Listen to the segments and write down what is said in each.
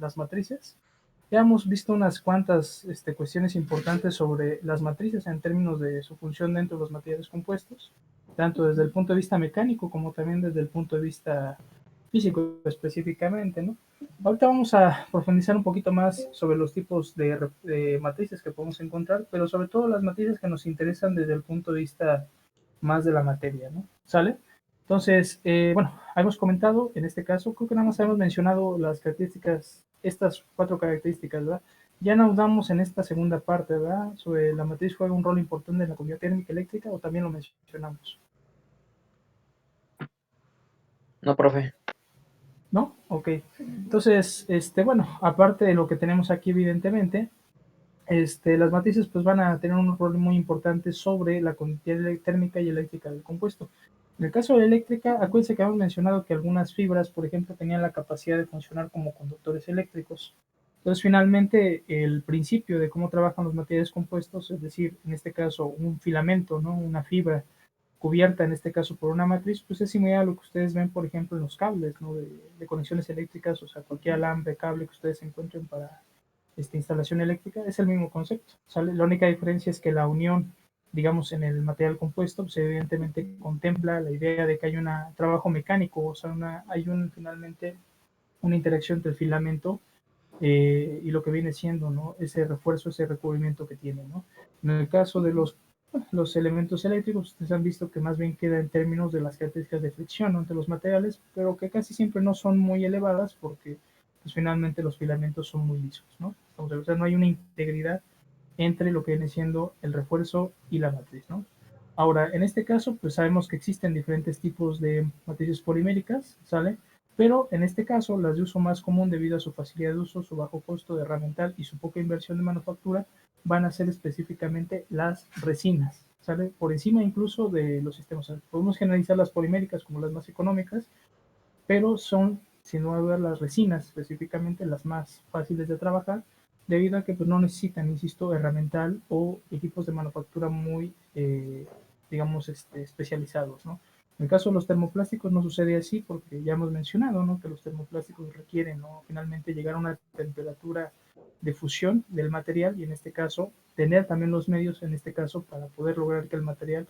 las matrices. Ya hemos visto unas cuantas cuestiones importantes sobre las matrices en términos de su función dentro de los materiales compuestos, tanto desde el punto de vista mecánico como también desde el punto de vista físico específicamente, ¿no? Ahorita vamos a profundizar un poquito más sobre los tipos de matrices que podemos encontrar, pero sobre todo las matrices que nos interesan desde el punto de vista más de la materia, ¿no? ¿Sale? Entonces, bueno, hemos comentado, en este caso, creo que nada más hemos mencionado las características, estas 4 características, ¿verdad? Ya nos damos en esta segunda parte, ¿verdad? Sobre la matriz juega un rol importante en la continuidad térmica eléctrica, o también lo mencionamos. No, profe. ¿No? Ok. Entonces, bueno, aparte de lo que tenemos aquí, evidentemente, las matrices pues van a tener un rol muy importante sobre la conductividad térmica y eléctrica del compuesto. En el caso de la eléctrica, acuérdense que habíamos mencionado que algunas fibras, por ejemplo, tenían la capacidad de funcionar como conductores eléctricos. Entonces, finalmente, el principio de cómo trabajan los materiales compuestos, es decir, en este caso, un filamento, ¿no? Una fibra cubierta, en este caso, por una matriz, pues es similar a lo que ustedes ven, por ejemplo, en los cables, ¿no? De conexiones eléctricas, o sea, cualquier alambre, cable que ustedes encuentren para instalación eléctrica, es el mismo concepto, ¿sale? La única diferencia es que la unión, digamos, en el material compuesto, pues evidentemente contempla la idea de que hay un trabajo mecánico, o sea, hay finalmente una interacción entre el filamento y lo que viene siendo, ¿no? Ese refuerzo, ese recubrimiento que tiene, ¿no? En el caso de los elementos eléctricos, ustedes han visto que más bien queda en términos de las características de fricción, ¿no? Entre los materiales, pero que casi siempre no son muy elevadas porque pues, finalmente los filamentos son muy lisos, ¿no? Entonces, o sea, no hay una integridad entre lo que viene siendo el refuerzo y la matriz, ¿no? Ahora, en este caso, pues sabemos que existen diferentes tipos de matrices poliméricas, ¿sale? Pero en este caso, las de uso más común debido a su facilidad de uso, su bajo costo de herramental y su poca inversión de manufactura, van a ser específicamente las resinas, ¿sale? Por encima incluso de los sistemas. O sea, podemos generalizar las poliméricas como las más económicas, pero son, sin duda, las resinas específicamente las más fáciles de trabajar, debido a que pues, no necesitan, insisto, herramental o equipos de manufactura muy, digamos, especializados, ¿no? En el caso de los termoplásticos no sucede así porque ya hemos mencionado, ¿no? Que los termoplásticos requieren, ¿no? Finalmente llegar a una temperatura de fusión del material y en este caso tener también los medios en este caso para poder lograr que el material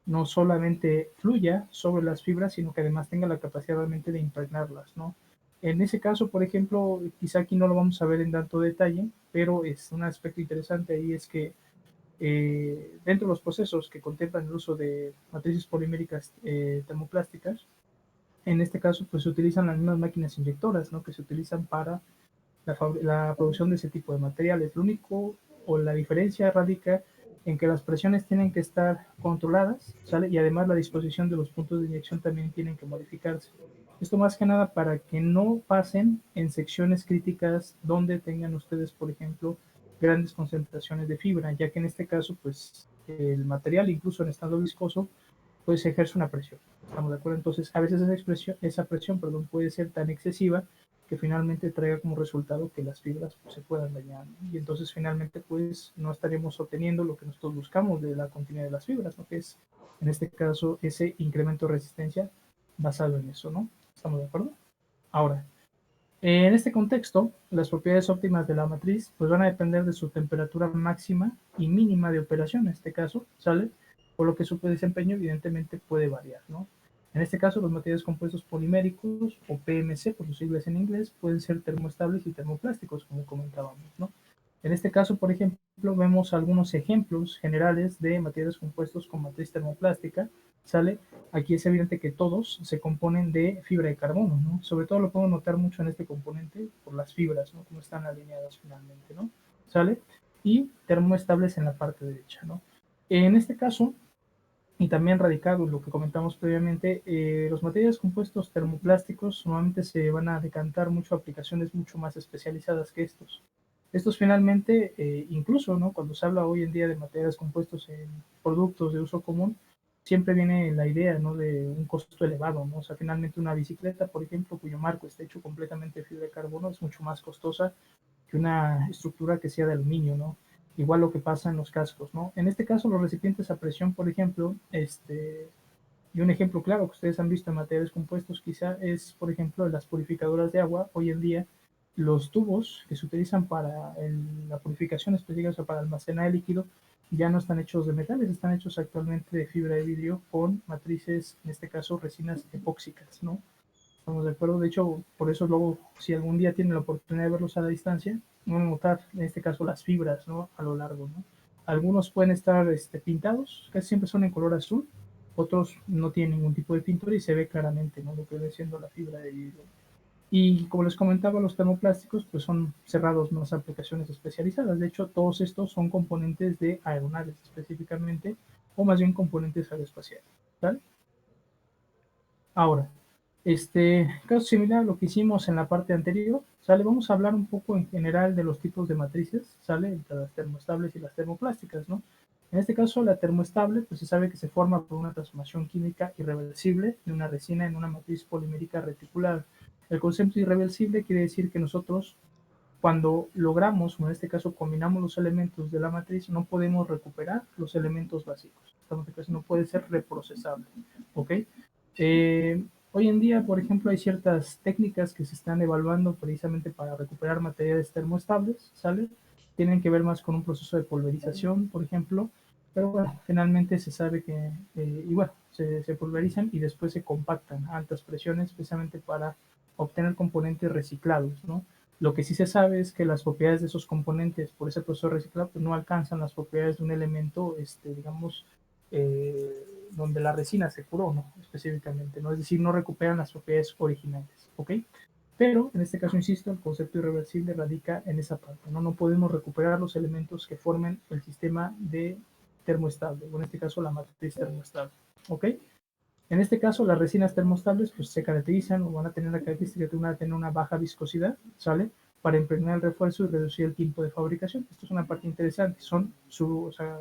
no solamente fluya sobre las fibras, sino que además tenga la capacidad realmente de impregnarlas, ¿no? En ese caso, por ejemplo, quizá aquí no lo vamos a ver en tanto detalle, pero es un aspecto interesante ahí es que dentro de los procesos que contemplan el uso de matrices poliméricas termoplásticas, en este caso pues se utilizan las mismas máquinas inyectoras, ¿no? Que se utilizan para la producción de ese tipo de materiales. Lo único o la diferencia radica en que las presiones tienen que estar controladas, ¿sale? Y además la disposición de los puntos de inyección también tienen que modificarse. Esto más que nada para que no pasen en secciones críticas donde tengan ustedes, por ejemplo, grandes concentraciones de fibra, ya que en este caso, pues, el material, incluso en estado viscoso, pues ejerce una presión. ¿Estamos de acuerdo? Entonces, a veces esa presión, perdón, puede ser tan excesiva que finalmente traiga como resultado que las fibras pues, se puedan dañar, ¿no? Y entonces finalmente pues no estaremos obteniendo lo que nosotros buscamos de la continuidad de las fibras, ¿no? Que es en este caso ese incremento de resistencia basado en eso, ¿no? ¿Estamos de acuerdo? Ahora, en este contexto, las propiedades óptimas de la matriz pues van a depender de su temperatura máxima y mínima de operación, en este caso, ¿sale? Por lo que su desempeño evidentemente puede variar, ¿no? En este caso, los materiales compuestos poliméricos o PMC, por sus siglas en inglés, pueden ser termoestables y termoplásticos, como comentábamos, ¿no? En este caso, por ejemplo, vemos algunos ejemplos generales de materiales compuestos con matriz termoplástica, ¿sale? Aquí es evidente que todos se componen de fibra de carbono, ¿no? Sobre todo lo podemos notar mucho en este componente por las fibras, ¿no? Como están alineadas finalmente, ¿no? ¿Sale? Y termoestables en la parte derecha, ¿no? En este caso, y también radicado en lo que comentamos previamente, los materiales compuestos termoplásticos normalmente se van a decantar mucho a aplicaciones mucho más especializadas que estos. Estos finalmente, incluso ¿no? Cuando se habla hoy en día de materiales compuestos en productos de uso común, siempre viene la idea ¿no? de un costo elevado. ¿no? O sea, finalmente una bicicleta, por ejemplo, cuyo marco está hecho completamente de fibra de carbono, es mucho más costosa que una estructura que sea de aluminio. ¿no? Igual lo que pasa en los cascos. ¿no? En este caso, los recipientes a presión, por ejemplo, y un ejemplo claro que ustedes han visto en materiales compuestos quizá es, por ejemplo, las purificadoras de agua hoy en día los tubos que se utilizan para la purificación específica, o sea, para almacenar el líquido, ya no están hechos de metales, están hechos actualmente de fibra de vidrio con matrices, en este caso resinas epóxicas, ¿no? Estamos de acuerdo. De hecho, por eso luego, si algún día tienen la oportunidad de verlos a la distancia, van a notar, en este caso, las fibras, ¿no? A lo largo, ¿no? Algunos pueden estar pintados, casi siempre son en color azul, otros no tienen ningún tipo de pintura y se ve claramente, ¿no? Lo que viene siendo la fibra de vidrio. Y como les comentaba, los termoplásticos pues son cerrados más a aplicaciones especializadas. De hecho, todos estos son componentes de aeronaves específicamente, o más bien componentes aeroespaciales. ¿Vale? Ahora, caso similar a lo que hicimos en la parte anterior, ¿sale? Vamos a hablar un poco en general de los tipos de matrices, ¿sale? Entre las termoestables y las termoplásticas, ¿no? En este caso, la termoestable, pues se sabe que se forma por una transformación química irreversible de una resina en una matriz polimérica reticular. El concepto irreversible quiere decir que nosotros, cuando logramos, o en este caso combinamos los elementos de la matriz, no podemos recuperar los elementos básicos. Esta matriz no puede ser reprocesable, ¿ok? Hoy en día, por ejemplo, hay ciertas técnicas que se están evaluando precisamente para recuperar materiales termoestables, ¿sale? Tienen que ver más con un proceso de polverización, por ejemplo, pero bueno, finalmente se sabe que, y bueno, se pulverizan y después se compactan a altas presiones precisamente para obtener componentes reciclados, ¿no? Lo que sí se sabe es que las propiedades de esos componentes por ese proceso de reciclado pues, no alcanzan las propiedades de un elemento, digamos, donde la resina se curó, ¿no? Específicamente, ¿no? Es decir, no recuperan las propiedades originales, ¿ok? Pero, en este caso, insisto, el concepto irreversible radica en esa parte, ¿no? No podemos recuperar los elementos que formen el sistema de termoestable, o en este caso, la matriz termoestable, ¿ok? En este caso, las resinas termoestables pues, se caracterizan o van a tener la característica de tener una baja viscosidad, ¿sale? Para impregnar el refuerzo y reducir el tiempo de fabricación. Esto es una parte interesante. Son o sea,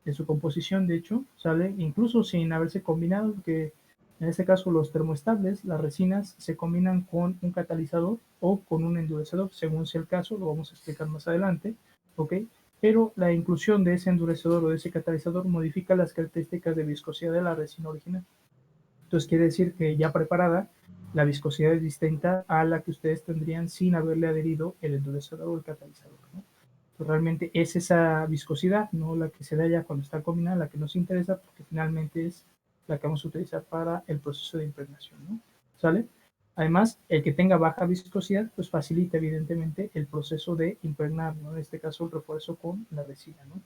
de su composición, de hecho, sale incluso sin haberse combinado, porque en este caso los termoestables, las resinas, se combinan con un catalizador o con un endurecedor, según sea el caso, lo vamos a explicar más adelante, ¿ok? Pero la inclusión de ese endurecedor o de ese catalizador modifica las características de viscosidad de la resina original. Entonces quiere decir que ya preparada, la viscosidad es distinta a la que ustedes tendrían sin haberle adherido el endurecedor o el catalizador, ¿no? Pues realmente es esa viscosidad, no la que se da ya cuando está combinada, la que nos interesa, porque finalmente es la que vamos a utilizar para el proceso de impregnación, ¿no? ¿Sale? Además, el que tenga baja viscosidad, pues facilita evidentemente el proceso de impregnar, ¿no? En este caso, el refuerzo con la resina, ¿no?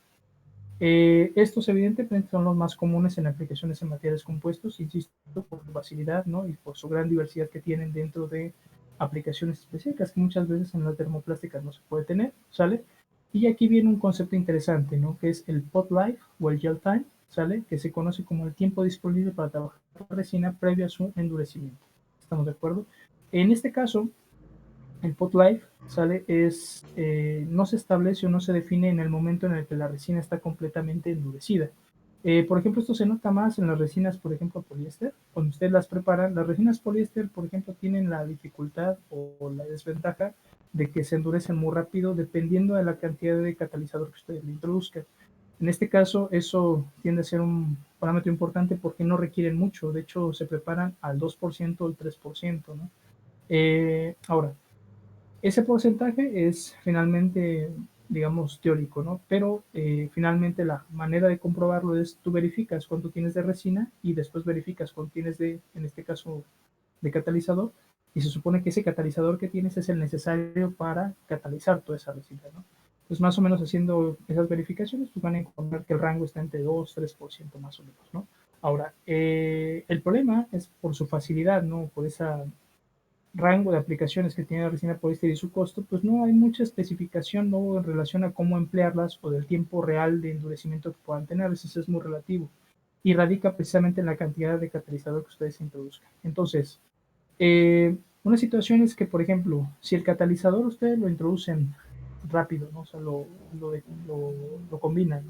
Estos evidentemente son los más comunes en aplicaciones en materiales compuestos, insisto, por su facilidad, ¿no? Y por su gran diversidad que tienen dentro de aplicaciones específicas que muchas veces en la termoplástica no se puede tener, ¿sale? Y aquí viene un concepto interesante, ¿no? Que es el pot life o el gel time, ¿sale? Que se conoce como el tiempo disponible para trabajar la resina previo a su endurecimiento. ¿Estamos de acuerdo? En este caso, el pot life, ¿sale? No se establece o no se define en el momento en el que la resina está completamente endurecida. Por ejemplo, esto se nota más en las resinas, por ejemplo, poliéster. Cuando ustedes las preparan, las resinas poliéster, por ejemplo, tienen la dificultad o la desventaja de que se endurecen muy rápido dependiendo de la cantidad de catalizador que ustedes le introduzcan. En este caso, eso tiende a ser un parámetro importante porque no requieren mucho. De hecho, se preparan al 2% o al 3%, ¿no? Ahora, ese porcentaje es finalmente, digamos, teórico, ¿no? Pero finalmente la manera de comprobarlo es tú verificas cuánto tienes de resina y después verificas cuánto tienes de, en este caso, de catalizador. Y se supone que ese catalizador que tienes es el necesario para catalizar toda esa resina, ¿no? Pues más o menos haciendo esas verificaciones, pues van a encontrar que el rango está entre 2-3% más o menos, ¿no? Ahora, el problema es por su facilidad, ¿no? Por esa rango de aplicaciones que tiene la resina poliéster y su costo, pues no hay mucha especificación ¿no? en relación a cómo emplearlas o del tiempo real de endurecimiento que puedan tener. Eso es muy relativo y radica precisamente en la cantidad de catalizador que ustedes introduzcan. Entonces, una situación es que, por ejemplo, si el catalizador ustedes lo introducen rápido, ¿no? O sea, lo combinan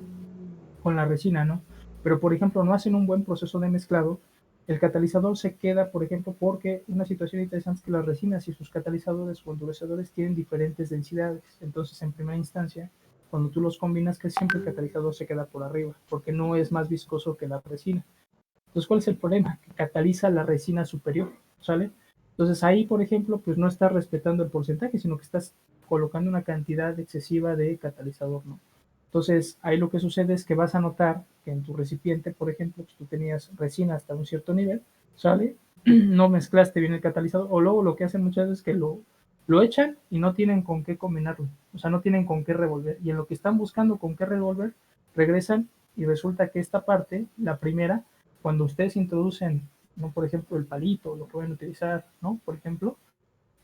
con la resina, ¿no? Pero, por ejemplo, no hacen un buen proceso de mezclado, el catalizador se queda, por ejemplo, porque una situación interesante es que las resinas y sus catalizadores o endurecedores tienen diferentes densidades. Entonces, en primera instancia, cuando tú los combinas, que siempre el catalizador se queda por arriba, porque no es más viscoso que la resina. Entonces, ¿cuál es el problema? Que cataliza la resina superior, ¿sale? Entonces ahí, por ejemplo, pues no estás respetando el porcentaje, sino que estás colocando una cantidad excesiva de catalizador, ¿no? Entonces ahí lo que sucede es que vas a notar que en tu recipiente, por ejemplo, pues tú tenías resina hasta un cierto nivel, ¿sale? No mezclaste bien el catalizador, o luego lo que hacen muchas veces es que lo echan y no tienen con qué combinarlo, o sea, no tienen con qué revolver, y en lo que están buscando con qué revolver, regresan y resulta que esta parte, la primera, cuando ustedes introducen, ¿no? Por ejemplo, el palito, lo que van a utilizar, ¿no? Por ejemplo,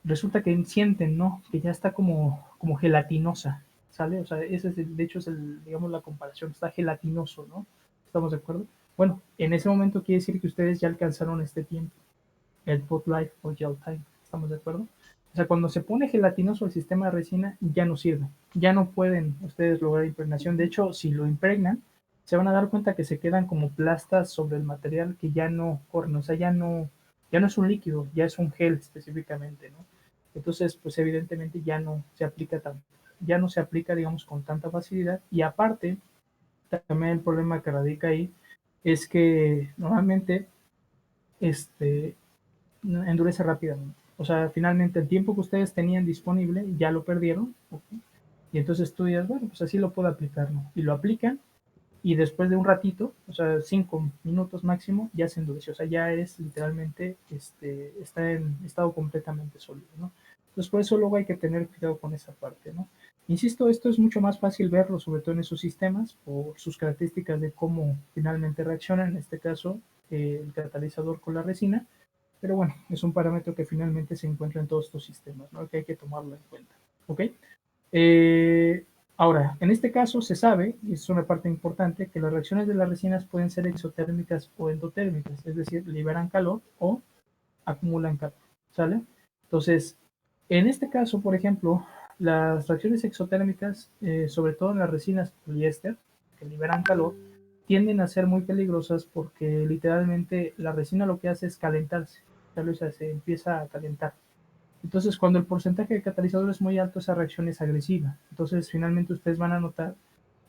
resulta que sienten, ¿no? Que ya está como gelatinosa, ¿sale? O sea, ese es de hecho es digamos, la comparación, está gelatinoso, ¿no? ¿Estamos de acuerdo? Bueno, en ese momento quiere decir que ustedes ya alcanzaron este tiempo, el pot life o gel time, ¿estamos de acuerdo? O sea, cuando se pone gelatinoso el sistema de resina, ya no sirve, ya no pueden ustedes lograr impregnación. De hecho, si lo impregnan, se van a dar cuenta que se quedan como plastas sobre el material que ya no corren, o sea, ya no es un líquido, ya es un gel específicamente, ¿no? Entonces, pues evidentemente ya no se aplica tan, ya no se aplica, digamos, con tanta facilidad. Y aparte, también el problema que radica ahí es que normalmente este, endurece rápidamente. O sea, finalmente el tiempo que ustedes tenían disponible ya lo perdieron, ¿okay? Y entonces tú dices, bueno, pues así lo puedo aplicar, ¿no? Y lo aplican y después de un ratito, o sea, 5 minutos máximo, ya se endureció. O sea, ya es literalmente, está en estado completamente sólido, ¿no? Entonces, por eso luego hay que tener cuidado con esa parte, ¿no? Insisto, esto es mucho más fácil verlo, sobre todo en esos sistemas, por sus características de cómo finalmente reacciona, en este caso, el catalizador con la resina, pero bueno, es un parámetro que finalmente se encuentra en todos estos sistemas, ¿no? Que hay que tomarlo en cuenta, ¿ok? Eh, Ahora, en este caso se sabe, y es una parte importante, que las reacciones de las resinas pueden ser exotérmicas o endotérmicas, es decir, liberan calor o acumulan calor, ¿sale? Entonces, en este caso, por ejemplo, las reacciones exotérmicas, sobre todo en las resinas poliéster, que liberan calor, tienden a ser muy peligrosas porque literalmente la resina lo que hace es calentarse, ¿sale? O sea, se empieza a calentar. Entonces, cuando el porcentaje de catalizador es muy alto, esa reacción es agresiva. Entonces, finalmente ustedes van a notar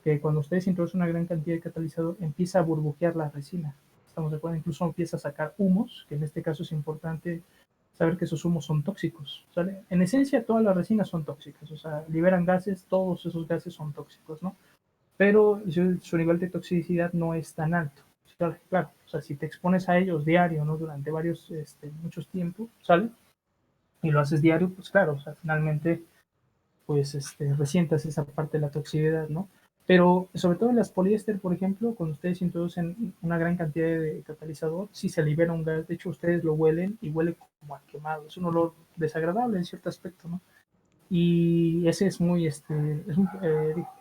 que cuando ustedes introducen una gran cantidad de catalizador, empieza a burbujear la resina. ¿Estamos de acuerdo? Incluso empieza a sacar humos, que en este caso es importante saber que esos humos son tóxicos, ¿sale? En esencia, todas las resinas son tóxicas, o sea, liberan gases, todos esos gases son tóxicos, ¿no? Pero su nivel de toxicidad no es tan alto. Claro, claro, o sea, si te expones a ellos diario, ¿no? Durante muchos tiempos, ¿sale? Y lo haces diario, pues claro, o sea, finalmente, pues, resientas esa parte de la toxicidad, ¿no? Pero sobre todo en las poliéster, por ejemplo, cuando ustedes introducen una gran cantidad de catalizador, sí se libera un gas, de hecho ustedes lo huelen y huele como a quemado, es un olor desagradable en cierto aspecto, ¿no? Y ese es muy,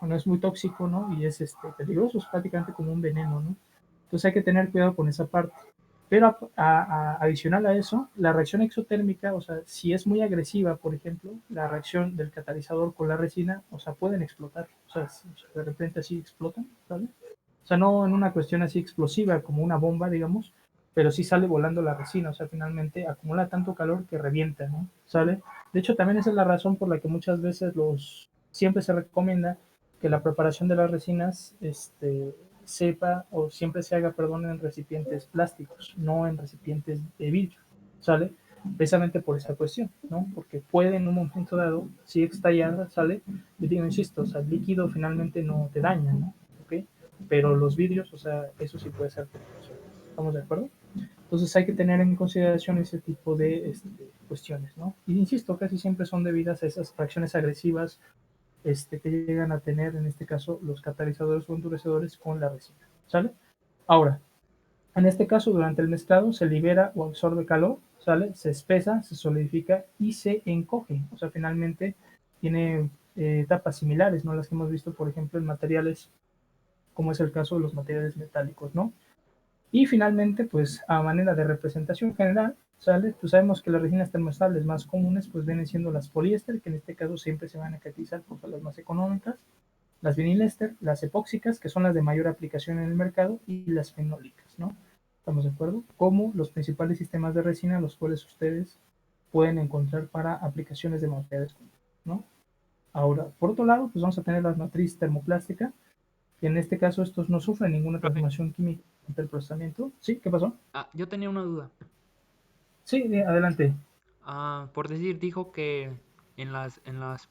bueno, es muy tóxico, ¿no? Y es peligroso, es prácticamente como un veneno, ¿no? Entonces hay que tener cuidado con esa parte. Pero adicional a eso, la reacción exotérmica, o sea, si es muy agresiva, por ejemplo, la reacción del catalizador con la resina, o sea, pueden explotar, o sea, de repente así explotan, ¿sale? O sea, no en una cuestión así explosiva como una bomba, digamos, pero sí sale volando la resina, o sea, finalmente acumula tanto calor que revienta, ¿no? ¿Sale? De hecho, también esa es la razón por la que muchas veces siempre se recomienda que la preparación de las resinas, sepa o siempre se haga, perdón, en recipientes plásticos, no en recipientes de vidrio, ¿sale? Precisamente por esa cuestión, ¿no? Porque puede en un momento dado, si estallar, ¿sale? Yo digo, insisto, o sea, el líquido finalmente no te daña, ¿no? ¿Ok? Pero los vidrios, o sea, eso sí puede ser peligroso. ¿Estamos de acuerdo? Entonces hay que tener en consideración ese tipo de cuestiones, ¿no? Y insisto, casi siempre son debidas a esas reacciones agresivas que llegan a tener, en este caso, los catalizadores o endurecedores con la resina, ¿sale? Ahora, en este caso, durante el mezclado se libera o absorbe calor, ¿sale? Se espesa, se solidifica y se encoge. O sea, finalmente tiene etapas similares, ¿no? Las que hemos visto, por ejemplo, en materiales como es el caso de los materiales metálicos, ¿no? Y finalmente, pues a manera de representación general, ¿sale? Pues sabemos que las resinas termoestables más comunes pues vienen siendo las poliéster, que en este caso siempre se van a caracterizar por ser las más económicas, las vinilester, las epóxicas, que son las de mayor aplicación en el mercado, y las fenólicas, ¿no? ¿Estamos de acuerdo? Como los principales sistemas de resina, los cuales ustedes pueden encontrar para aplicaciones de materiales, ¿no? Ahora, por otro lado, pues vamos a tener la matriz termoplástica, y en este caso estos no sufren ninguna Profe, transformación química ante el procesamiento. ¿Sí? ¿Qué pasó? yo tenía una duda. Sí, adelante. Por decir, dijo que en las, en las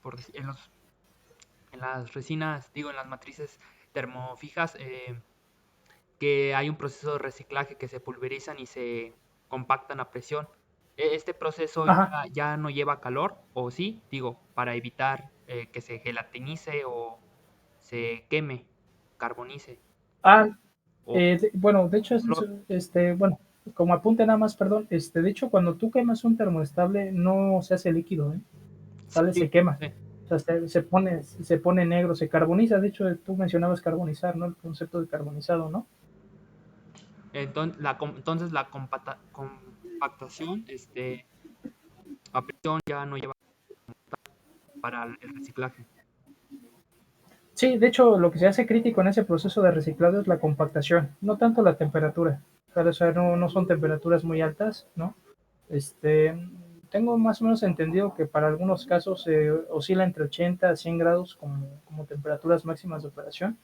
resinas, digo, en las matrices termofijas, que hay un proceso de reciclaje que se pulverizan y se compactan a presión. ¿Este proceso Ajá. ya no lleva calor o sí? Digo, para evitar que se gelatinice o se queme, carbonice. Ah, O bueno, de hecho, calor. bueno, como apunte nada más, perdón, de hecho, cuando tú quemas un termoestable, no se hace líquido, ¿eh? Sí, ¿Sale? sí, Se quema. sí. O sea, se pone negro, se carboniza. De hecho, tú mencionabas carbonizar, ¿no? El concepto de carbonizado, ¿no? Entonces la compactación a presión ya no lleva para el reciclaje. Sí, de hecho, lo que se hace crítico en ese proceso de reciclado es la compactación, no tanto la temperatura. O sea, no son temperaturas muy altas, ¿no? Este, tengo más o menos entendido que para algunos casos se oscila entre 80 a 100 grados como temperaturas máximas de operación,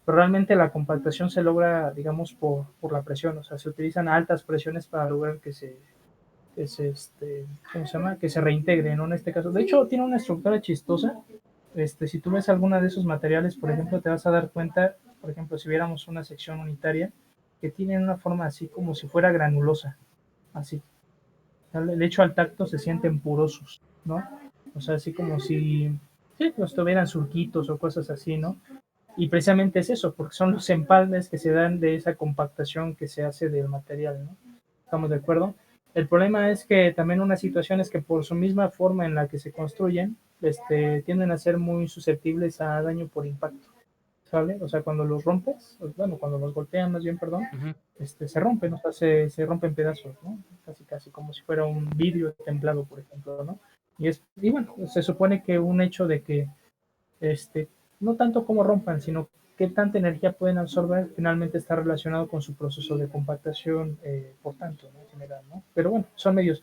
pero realmente la compactación se logra, digamos, por la presión, o sea, se utilizan altas presiones para lograr ¿cómo se llama? Que se reintegre, ¿no? En este caso. De hecho, tiene una estructura chistosa. Si tú ves alguna de esos materiales, por ejemplo, te vas a dar cuenta, por ejemplo, si viéramos una sección unitaria, que tienen una forma así como si fuera granulosa, así. De hecho, al tacto se sienten purosos, ¿no? O sea, así como si sí, pues tuvieran surquitos o cosas así, ¿no? Y precisamente es eso, porque son los empalmes que se dan de esa compactación que se hace del material, ¿no? ¿Estamos de acuerdo? El problema es que también una situación es que por su misma forma en la que se construyen, tienden a ser muy susceptibles a daño por impacto, ¿sale? O sea, cuando los rompes, bueno, cuando los golpean más bien, perdón, Ujú. se rompen, o sea, se rompen pedazos, ¿no? Casi, casi, como si fuera un vidrio templado, por ejemplo, ¿no? Y bueno, se supone que un hecho de que este, no tanto cómo rompan, sino qué tanta energía pueden absorber, finalmente está relacionado con su proceso de compactación, por tanto, ¿no? En general, ¿no? Pero bueno, son medios.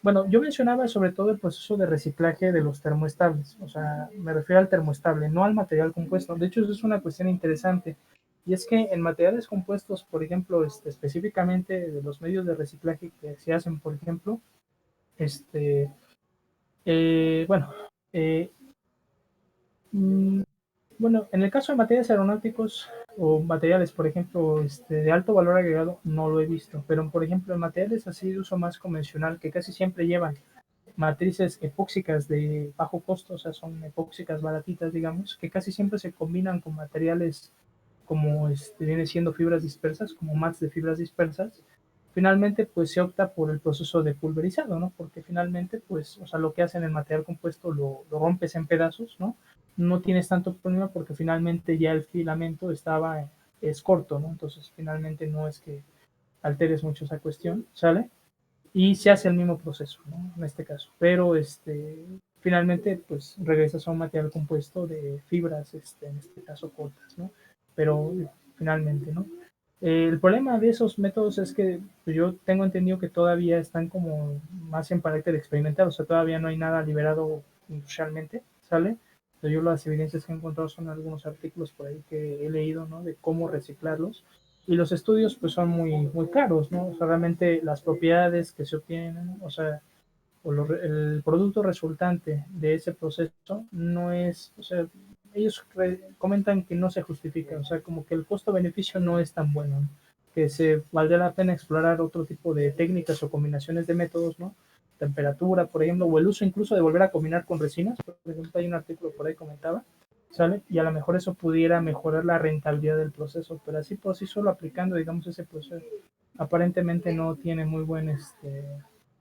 Bueno, yo mencionaba sobre todo el proceso de reciclaje de los termoestables, o sea, me refiero al termoestable, no al material compuesto. De hecho, eso es una cuestión interesante. Y es que en materiales compuestos, por ejemplo, específicamente de los medios de reciclaje que se hacen, por ejemplo, este, bueno, eh, mm, bueno, en el caso de materiales aeronáuticos o materiales, por ejemplo, de alto valor agregado, no lo he visto, pero por ejemplo, en materiales así de uso más convencional, que casi siempre llevan matrices epóxicas de bajo costo, o sea, son epóxicas baratitas, digamos, que casi siempre se combinan con materiales como viene siendo fibras dispersas, como mats de fibras dispersas, finalmente pues se opta por el proceso de pulverizado, ¿no? Porque finalmente pues, o sea, lo que hacen el material compuesto lo rompes en pedazos, ¿no? No tienes tanto problema porque finalmente ya el filamento es corto, ¿no? Entonces finalmente no es que alteres mucho esa cuestión, ¿sale? Y se hace el mismo proceso, ¿no? En este caso, pero finalmente pues regresas a un material compuesto de fibras, en este caso cortas, ¿no? Pero finalmente, ¿no? El problema de esos métodos es que pues, yo tengo entendido que todavía están como más en carácter experimental, o sea, todavía no hay nada liberado industrialmente, ¿sale? Yo las evidencias que he encontrado son algunos artículos por ahí que he leído, ¿no? De cómo reciclarlos y los estudios pues son muy caros, ¿no? O sea, realmente las propiedades que se obtienen, o sea, el producto resultante de ese proceso no es, o sea, ellos comentan que no se justifica, o sea, como que el costo-beneficio no es tan bueno, ¿no? Que se valdría la pena explorar otro tipo de técnicas o combinaciones de métodos, ¿no? Temperatura, por ejemplo, o el uso incluso de volver a combinar con resinas, por ejemplo, hay un artículo por ahí comentaba, ¿sale? Y a lo mejor eso pudiera mejorar la rentabilidad del proceso, pero así por sí solo aplicando, digamos, ese proceso, aparentemente no tiene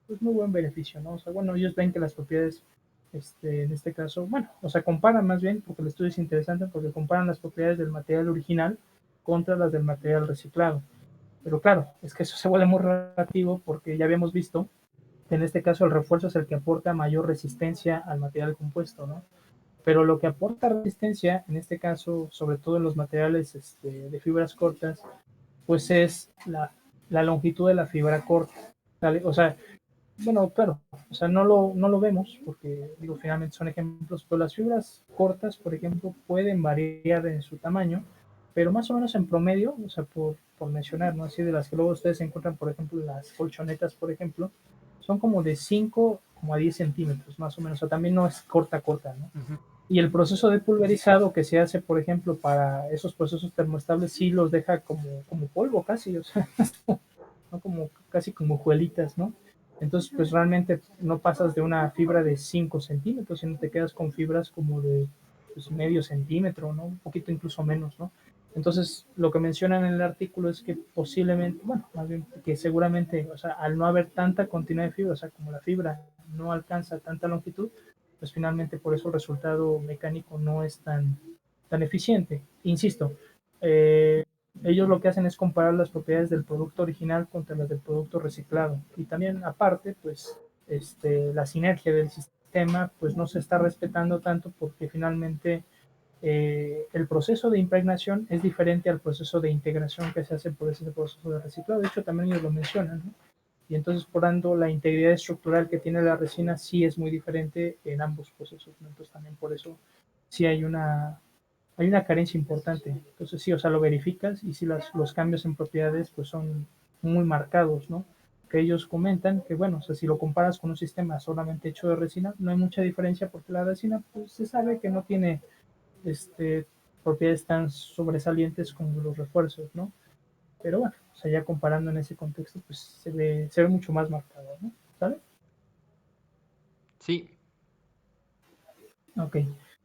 pues muy buen beneficio, ¿no? O sea, bueno, ellos ven que las propiedades, en este caso, bueno, o sea, comparan más bien, porque el estudio es interesante, porque comparan las propiedades del material original contra las del material reciclado. Pero claro, es que eso se vuelve muy relativo porque ya habíamos visto que en este caso el refuerzo es el que aporta mayor resistencia al material compuesto, ¿no? Pero lo que aporta resistencia, en este caso, sobre todo en los materiales de fibras cortas, pues es la longitud de la fibra corta, ¿vale? O sea, bueno, claro, o sea, no lo vemos porque, digo, finalmente son ejemplos, pero las fibras cortas, por ejemplo, pueden variar en su tamaño, pero más o menos en promedio, o sea, por mencionar, ¿no? Así de las que luego ustedes encuentran, por ejemplo, las colchonetas, por ejemplo, son como de 5 como a 10 centímetros más o menos, o sea, también no es corta, ¿no? Ujú. Y el proceso de pulverizado que se hace, por ejemplo, para esos procesos termoestables, sí los deja como polvo casi, o sea, ¿no? Como, casi como juelitas, ¿no? Entonces, pues realmente no pasas de una fibra de 5 centímetros, sino te quedas con fibras como de pues, medio centímetro, ¿no? Un poquito incluso menos, ¿no? Entonces, lo que mencionan en el artículo es que posiblemente, bueno, más bien que seguramente, o sea, al no haber tanta continuidad de fibra, o sea, como la fibra no alcanza tanta longitud, pues finalmente por eso el resultado mecánico no es tan eficiente. Insisto, eh, ellos lo que hacen es comparar las propiedades del producto original contra las del producto reciclado. Y también aparte, pues la sinergia del sistema pues no se está respetando tanto porque finalmente el proceso de impregnación es diferente al proceso de integración que se hace por ese proceso de reciclado. De hecho, también ellos lo mencionan, ¿no? Y entonces, por tanto, la integridad estructural que tiene la resina sí es muy diferente en ambos procesos, ¿no? Entonces, también por eso sí hay una carencia importante. Entonces, sí, o sea, lo verificas y sí los cambios en propiedades pues son muy marcados, ¿no? Que ellos comentan que, bueno, o sea, si lo comparas con un sistema solamente hecho de resina, no hay mucha diferencia porque la resina pues se sabe que no tiene este, propiedades tan sobresalientes como los refuerzos, ¿no? Pero bueno, o sea, ya comparando en ese contexto, pues se ve mucho más marcado, ¿no? ¿Sale? Sí, Ok,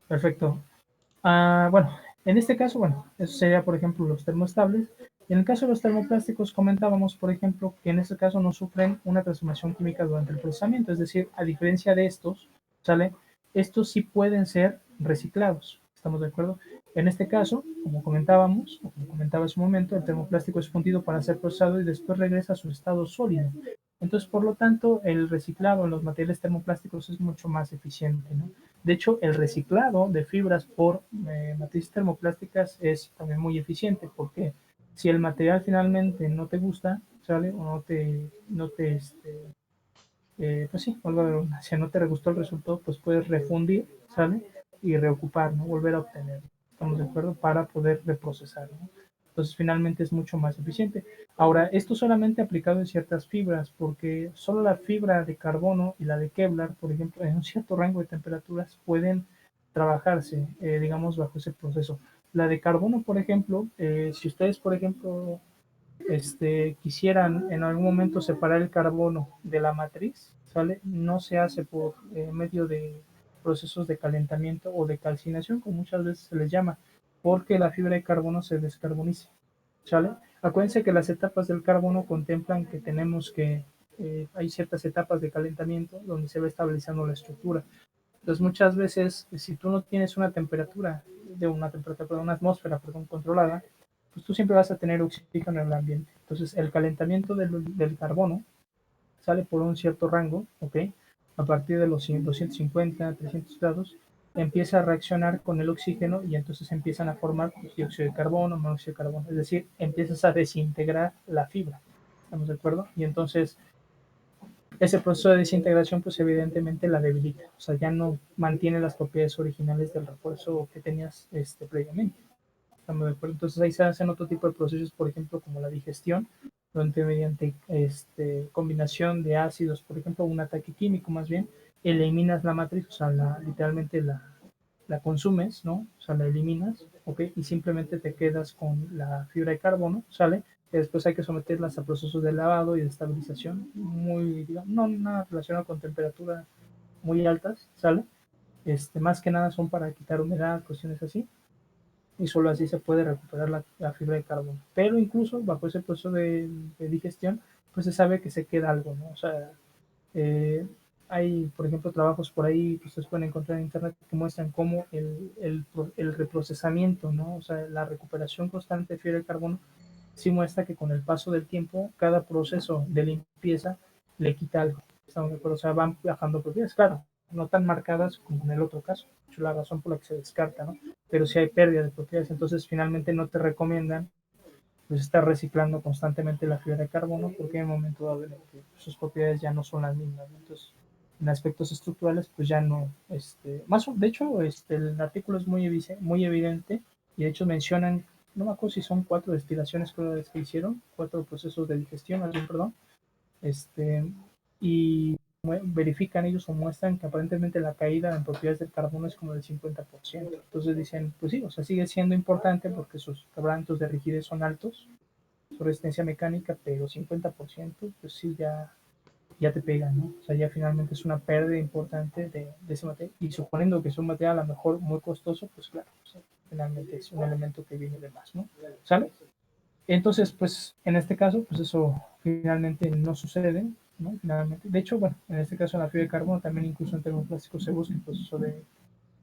perfecto. Bueno, en este caso, bueno, eso sería, por ejemplo, los termoestables. Y en el caso de los termoplásticos, comentábamos, por ejemplo, que en este caso no sufren una transformación química durante el procesamiento, es decir, a diferencia de estos, ¿sale? Estos sí pueden ser reciclados, ¿estamos de acuerdo? En este caso, como comentábamos, o como comentaba en su momento, el termoplástico es fundido para ser procesado y después regresa a su estado sólido. Entonces, por lo tanto, el reciclado en los materiales termoplásticos es mucho más eficiente, ¿no? De hecho, el reciclado de fibras por matrices termoplásticas es también muy eficiente porque si el material finalmente no te gusta, ¿sale? O pues sí, valga la redundancia, no te gustó el resultado, pues puedes refundir, ¿sale? Y reocupar, ¿no? Volver a obtener, ¿estamos de acuerdo? Para poder reprocesar, ¿no? Entonces finalmente es mucho más eficiente. Ahora, esto solamente aplicado en ciertas fibras, porque solo la fibra de carbono y la de Kevlar, por ejemplo, en un cierto rango de temperaturas pueden trabajarse, digamos, bajo ese proceso. La de carbono, por ejemplo, si ustedes, por ejemplo, quisieran en algún momento separar el carbono de la matriz, ¿sale? No se hace por medio de procesos de calentamiento o de calcinación, como muchas veces se les llama, porque la fibra de carbono se descarboniza, ¿sale? Acuérdense que las etapas del carbono contemplan que tenemos que, hay ciertas etapas de calentamiento donde se va estabilizando la estructura. Entonces muchas veces, si tú no tienes una atmósfera, perdón, controlada, pues tú siempre vas a tener oxígeno en el ambiente. Entonces el calentamiento del carbono sale por un cierto rango, ¿ok? A partir de los 250, 300 grados, empieza a reaccionar con el oxígeno y entonces empiezan a formar pues, dióxido de carbono, monóxido de carbono. Es decir, empiezas a desintegrar la fibra. ¿Estamos de acuerdo? Y entonces ese proceso de desintegración pues evidentemente la debilita, o sea, ya no mantiene las propiedades originales del refuerzo que tenías previamente. ¿Estamos de acuerdo? Entonces ahí se hacen otro tipo de procesos, por ejemplo, como la digestión, donde mediante combinación de ácidos, por ejemplo, un ataque químico más bien, eliminas la matriz, o sea, literalmente la consumes, ¿no? O sea, la eliminas, ¿ok? Y simplemente te quedas con la fibra de carbono, ¿sale? Que después hay que someterlas a procesos de lavado y de estabilización muy, digamos, no nada relacionado con temperatura muy altas, ¿sale? Más que nada son para quitar humedad, cuestiones así, y solo así se puede recuperar la fibra de carbono. Pero incluso bajo ese proceso de digestión, pues se sabe que se queda algo, ¿no? O sea, eh, hay, por ejemplo, trabajos por ahí que ustedes pueden encontrar en internet que muestran cómo el reprocesamiento, ¿no? O sea, la recuperación constante de fibra de carbono sí muestra que con el paso del tiempo, cada proceso de limpieza le quita algo. ¿Estamos de acuerdo? O sea, van bajando propiedades, claro, no tan marcadas como en el otro caso. Es la razón por la que se descarta, ¿no? Pero si hay pérdida de propiedades, entonces finalmente no te recomiendan pues estar reciclando constantemente la fibra de carbono porque en el momento dado en el que sus propiedades ya no son las mismas, ¿no? Entonces en aspectos estructurales pues ya no, de hecho el artículo es muy evidente y de hecho mencionan, no me acuerdo si son 4 destilaciones que hicieron, 4 procesos de digestión, perdón, este, y verifican ellos o muestran que aparentemente la caída en propiedades del carbono es como del 50%. Entonces dicen, pues sí, o sea, sigue siendo importante porque sus quebrantos de rigidez son altos, su resistencia mecánica, pero 50%, pues sí, ya te pega, ¿no? O sea, ya finalmente es una pérdida importante de ese material. Y suponiendo que es un material a lo mejor muy costoso, pues claro, o sea, finalmente es un elemento que viene de más, ¿no? ¿Sale? Entonces, pues en este caso, pues eso finalmente no sucede, ¿no? Finalmente. De hecho, bueno, en este caso en la fibra de carbono también incluso en termoplásticos se busca el proceso de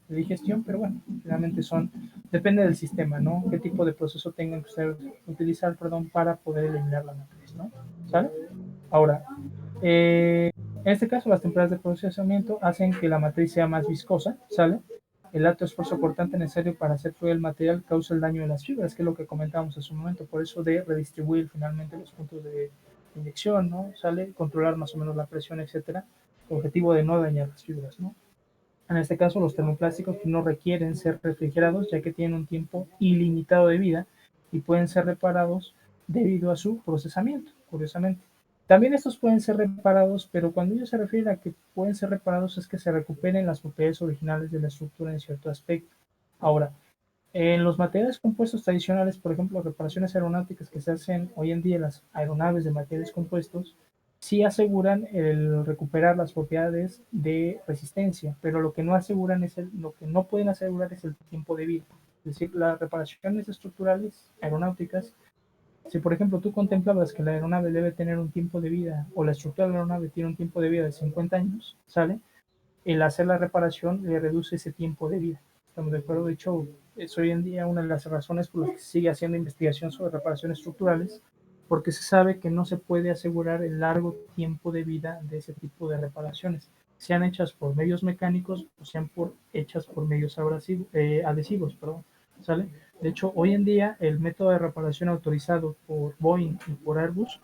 digestión, pero bueno, finalmente depende del sistema, ¿no? Qué tipo de proceso tengan que utilizar, perdón, para poder eliminar la matriz, ¿no? ¿Sale? Ahora, en este caso, las temperaturas de procesamiento hacen que la matriz sea más viscosa, ¿sale? El alto esfuerzo cortante necesario para hacer fluir el material causa el daño de las fibras, que es lo que comentábamos hace un momento, por eso de redistribuir finalmente los puntos de inyección, ¿no? ¿Sale? Controlar más o menos la presión, etcétera, con el objetivo de no dañar las fibras, ¿no? En este caso, los termoplásticos no requieren ser refrigerados, ya que tienen un tiempo ilimitado de vida y pueden ser reparados debido a su procesamiento, curiosamente. También estos pueden ser reparados, pero cuando ellos se refieren a que pueden ser reparados es que se recuperen las propiedades originales de la estructura en cierto aspecto. Ahora, en los materiales compuestos tradicionales, por ejemplo, reparaciones aeronáuticas que se hacen hoy en día en las aeronaves de materiales compuestos, sí aseguran el recuperar las propiedades de resistencia, pero lo que no aseguran lo que no pueden asegurar es el tiempo de vida. Es decir, las reparaciones estructurales aeronáuticas, si por ejemplo tú contemplabas que la aeronave debe tener un tiempo de vida o la estructura de la aeronave tiene un tiempo de vida de 50 años, ¿sale? El hacer la reparación le reduce ese tiempo de vida. Estamos de acuerdo. De hecho, es hoy en día una de las razones por las que se sigue haciendo investigación sobre reparaciones estructurales, porque se sabe que no se puede asegurar el largo tiempo de vida de ese tipo de reparaciones, sean hechas por medios mecánicos o sean hechas por medios adhesivos, perdón, ¿sale? De hecho, hoy en día el método de reparación autorizado por Boeing y por Airbus,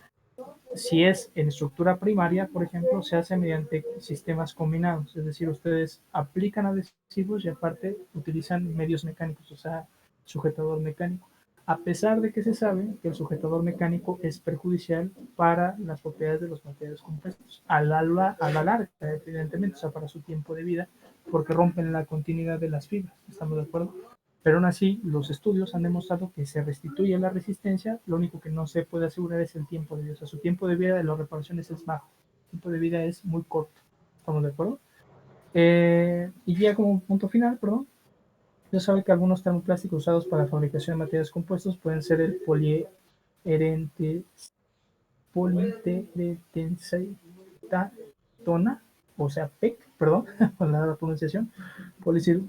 si es en estructura primaria, por ejemplo, se hace mediante sistemas combinados, es decir, ustedes aplican adhesivos y aparte utilizan medios mecánicos, o sea, sujetador mecánico. A pesar de que se sabe que el sujetador mecánico es perjudicial para las propiedades de los materiales compuestos, a la larga, evidentemente, o sea, para su tiempo de vida, porque rompen la continuidad de las fibras, ¿estamos de acuerdo? Pero aún así, los estudios han demostrado que se restituye la resistencia, lo único que no se puede asegurar es el tiempo de vida. O sea, su tiempo de vida de las reparaciones es bajo, el tiempo de vida es muy corto. ¿Estamos de acuerdo? Y ya como punto final, perdón, ya sabe que algunos termoplásticos usados para la fabricación de materiales compuestos pueden ser el polieretentatona, o sea, PEC, perdón, por la pronunciación,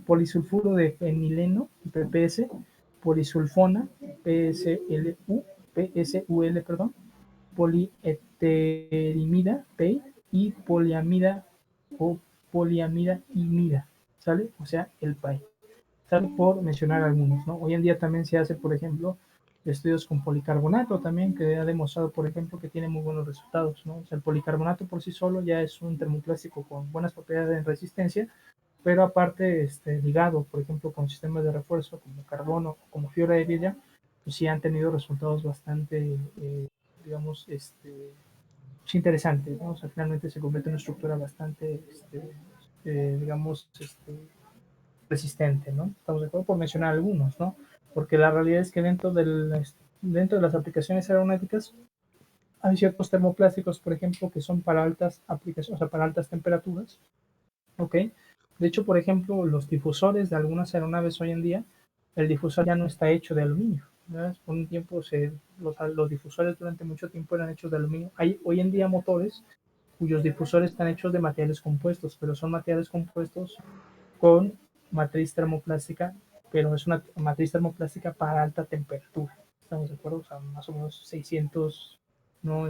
polisulfuro de fenileno, PPS, polisulfona, PSUL, perdón, polieterimida, PEI, y poliamida o poliamida imida, ¿sale? O sea, el PAI, ¿sale? Por mencionar algunos, ¿no? Hoy en día también se hace, por ejemplo, estudios con policarbonato también, que ha demostrado, por ejemplo, que tiene muy buenos resultados, ¿no? O sea, el policarbonato por sí solo ya es un termoplástico con buenas propiedades en resistencia, pero aparte, ligado, por ejemplo, con sistemas de refuerzo como carbono, como fibra de vidrio, pues sí han tenido resultados bastante, digamos, interesantes, ¿no? O sea, finalmente se convierte en una estructura bastante, digamos, resistente, ¿no? Estamos de acuerdo por mencionar algunos, ¿no? Porque la realidad es que dentro de las aplicaciones aeronáuticas hay ciertos termoplásticos, por ejemplo, que son para altas aplicaciones, o sea, para altas temperaturas, ¿ok? De hecho, por ejemplo, los difusores de algunas aeronaves hoy en día, el difusor ya no está hecho de aluminio, ¿verdad? Por un tiempo los difusores durante mucho tiempo eran hechos de aluminio. Hay hoy en día motores cuyos difusores están hechos de materiales compuestos, pero son materiales compuestos con matriz termoplástica, pero es una matriz termoplástica para alta temperatura. ¿Estamos de acuerdo? O sea, más o menos 600, no,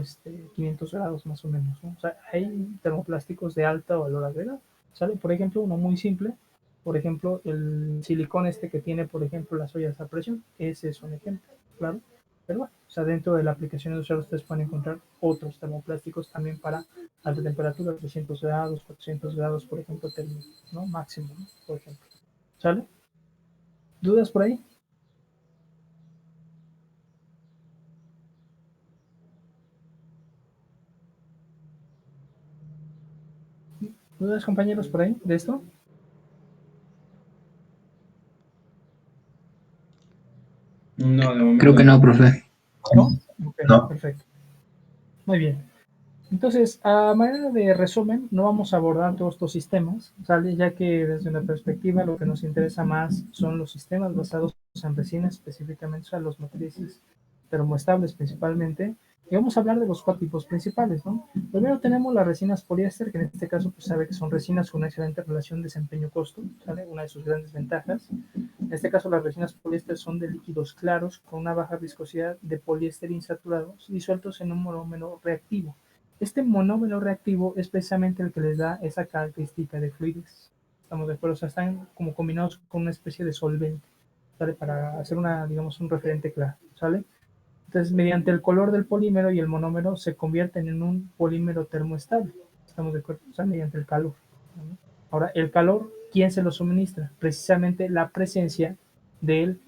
500 grados más o menos, ¿no? O sea, hay termoplásticos de alta valor agregado. ¿Sale? Por ejemplo, uno muy simple, por ejemplo, el silicón que tiene, por ejemplo, las ollas a presión, ese es un ejemplo, claro. Pero bueno, o sea, dentro de la aplicación industrial ustedes pueden encontrar otros termoplásticos también para alta temperatura, 300 grados, 400 grados, por ejemplo, térmico, ¿no? Máximo, ¿no? Por ejemplo. ¿Sale? ¿Dudas por ahí? ¿Dudas, compañeros, por ahí de esto? No, de momento Creo que no, profe. ¿No? Ok, no. perfecto. Muy bien. Entonces, a manera de resumen, no vamos a abordar todos estos sistemas, ¿sale? Ya que desde una perspectiva lo que nos interesa más son los sistemas basados en resina, específicamente, o sea, los matrices termoestables principalmente. Y vamos a hablar de los 4 tipos principales, ¿no? Primero tenemos las resinas poliéster, que en este caso pues sabe que son resinas con una excelente relación desempeño-costo, ¿sale? Una de sus grandes ventajas. En este caso las resinas poliéster son de líquidos claros con una baja viscosidad de poliéster insaturados disueltos en un monómero reactivo. Este monómero reactivo es precisamente el que les da esa característica de fluidez. Estamos de acuerdo, o sea, están como combinados con una especie de solvente, ¿sale? Para hacer una, digamos, un referente claro, ¿sale? Entonces, mediante el color del polímero y el monómero se convierten en un polímero termoestable. Estamos de acuerdo, o sea, mediante el calor, ¿no? Ahora, el calor, ¿quién se lo suministra? Precisamente la presencia del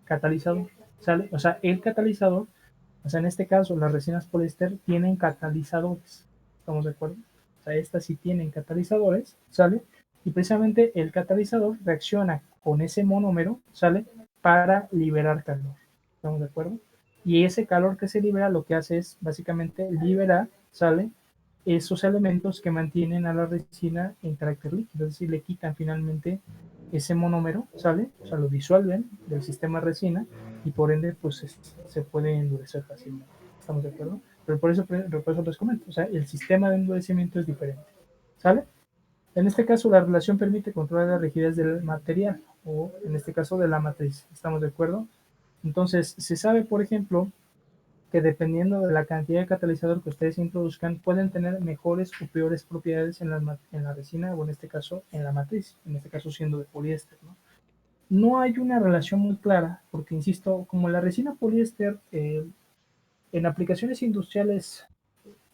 catalizador, ¿sale? O sea, el catalizador, o sea, en este caso, las resinas poliéster tienen catalizadores, ¿estamos de acuerdo? O sea, estas sí tienen catalizadores, ¿sale? Y precisamente el catalizador reacciona con ese monómero, ¿sale? Para liberar calor, ¿estamos de acuerdo? Y ese calor que se libera lo que hace es básicamente liberar, ¿sale? Esos elementos que mantienen a la resina en carácter líquido, es decir, le quitan finalmente ese monómero, ¿sale? O sea, lo disuelven del sistema resina y por ende, pues se puede endurecer fácilmente. ¿Estamos de acuerdo? Pero por eso les comento, o sea, el sistema de endurecimiento es diferente, ¿sale? En este caso, la relación permite controlar la rigidez del material o, en este caso, de la matriz. ¿Estamos de acuerdo? Entonces, se sabe, por ejemplo, que dependiendo de la cantidad de catalizador que ustedes introduzcan, pueden tener mejores o peores propiedades en la resina o en este caso en la matriz, en este caso siendo de poliéster, ¿no? No hay una relación muy clara, porque insisto, como la resina poliéster en aplicaciones industriales,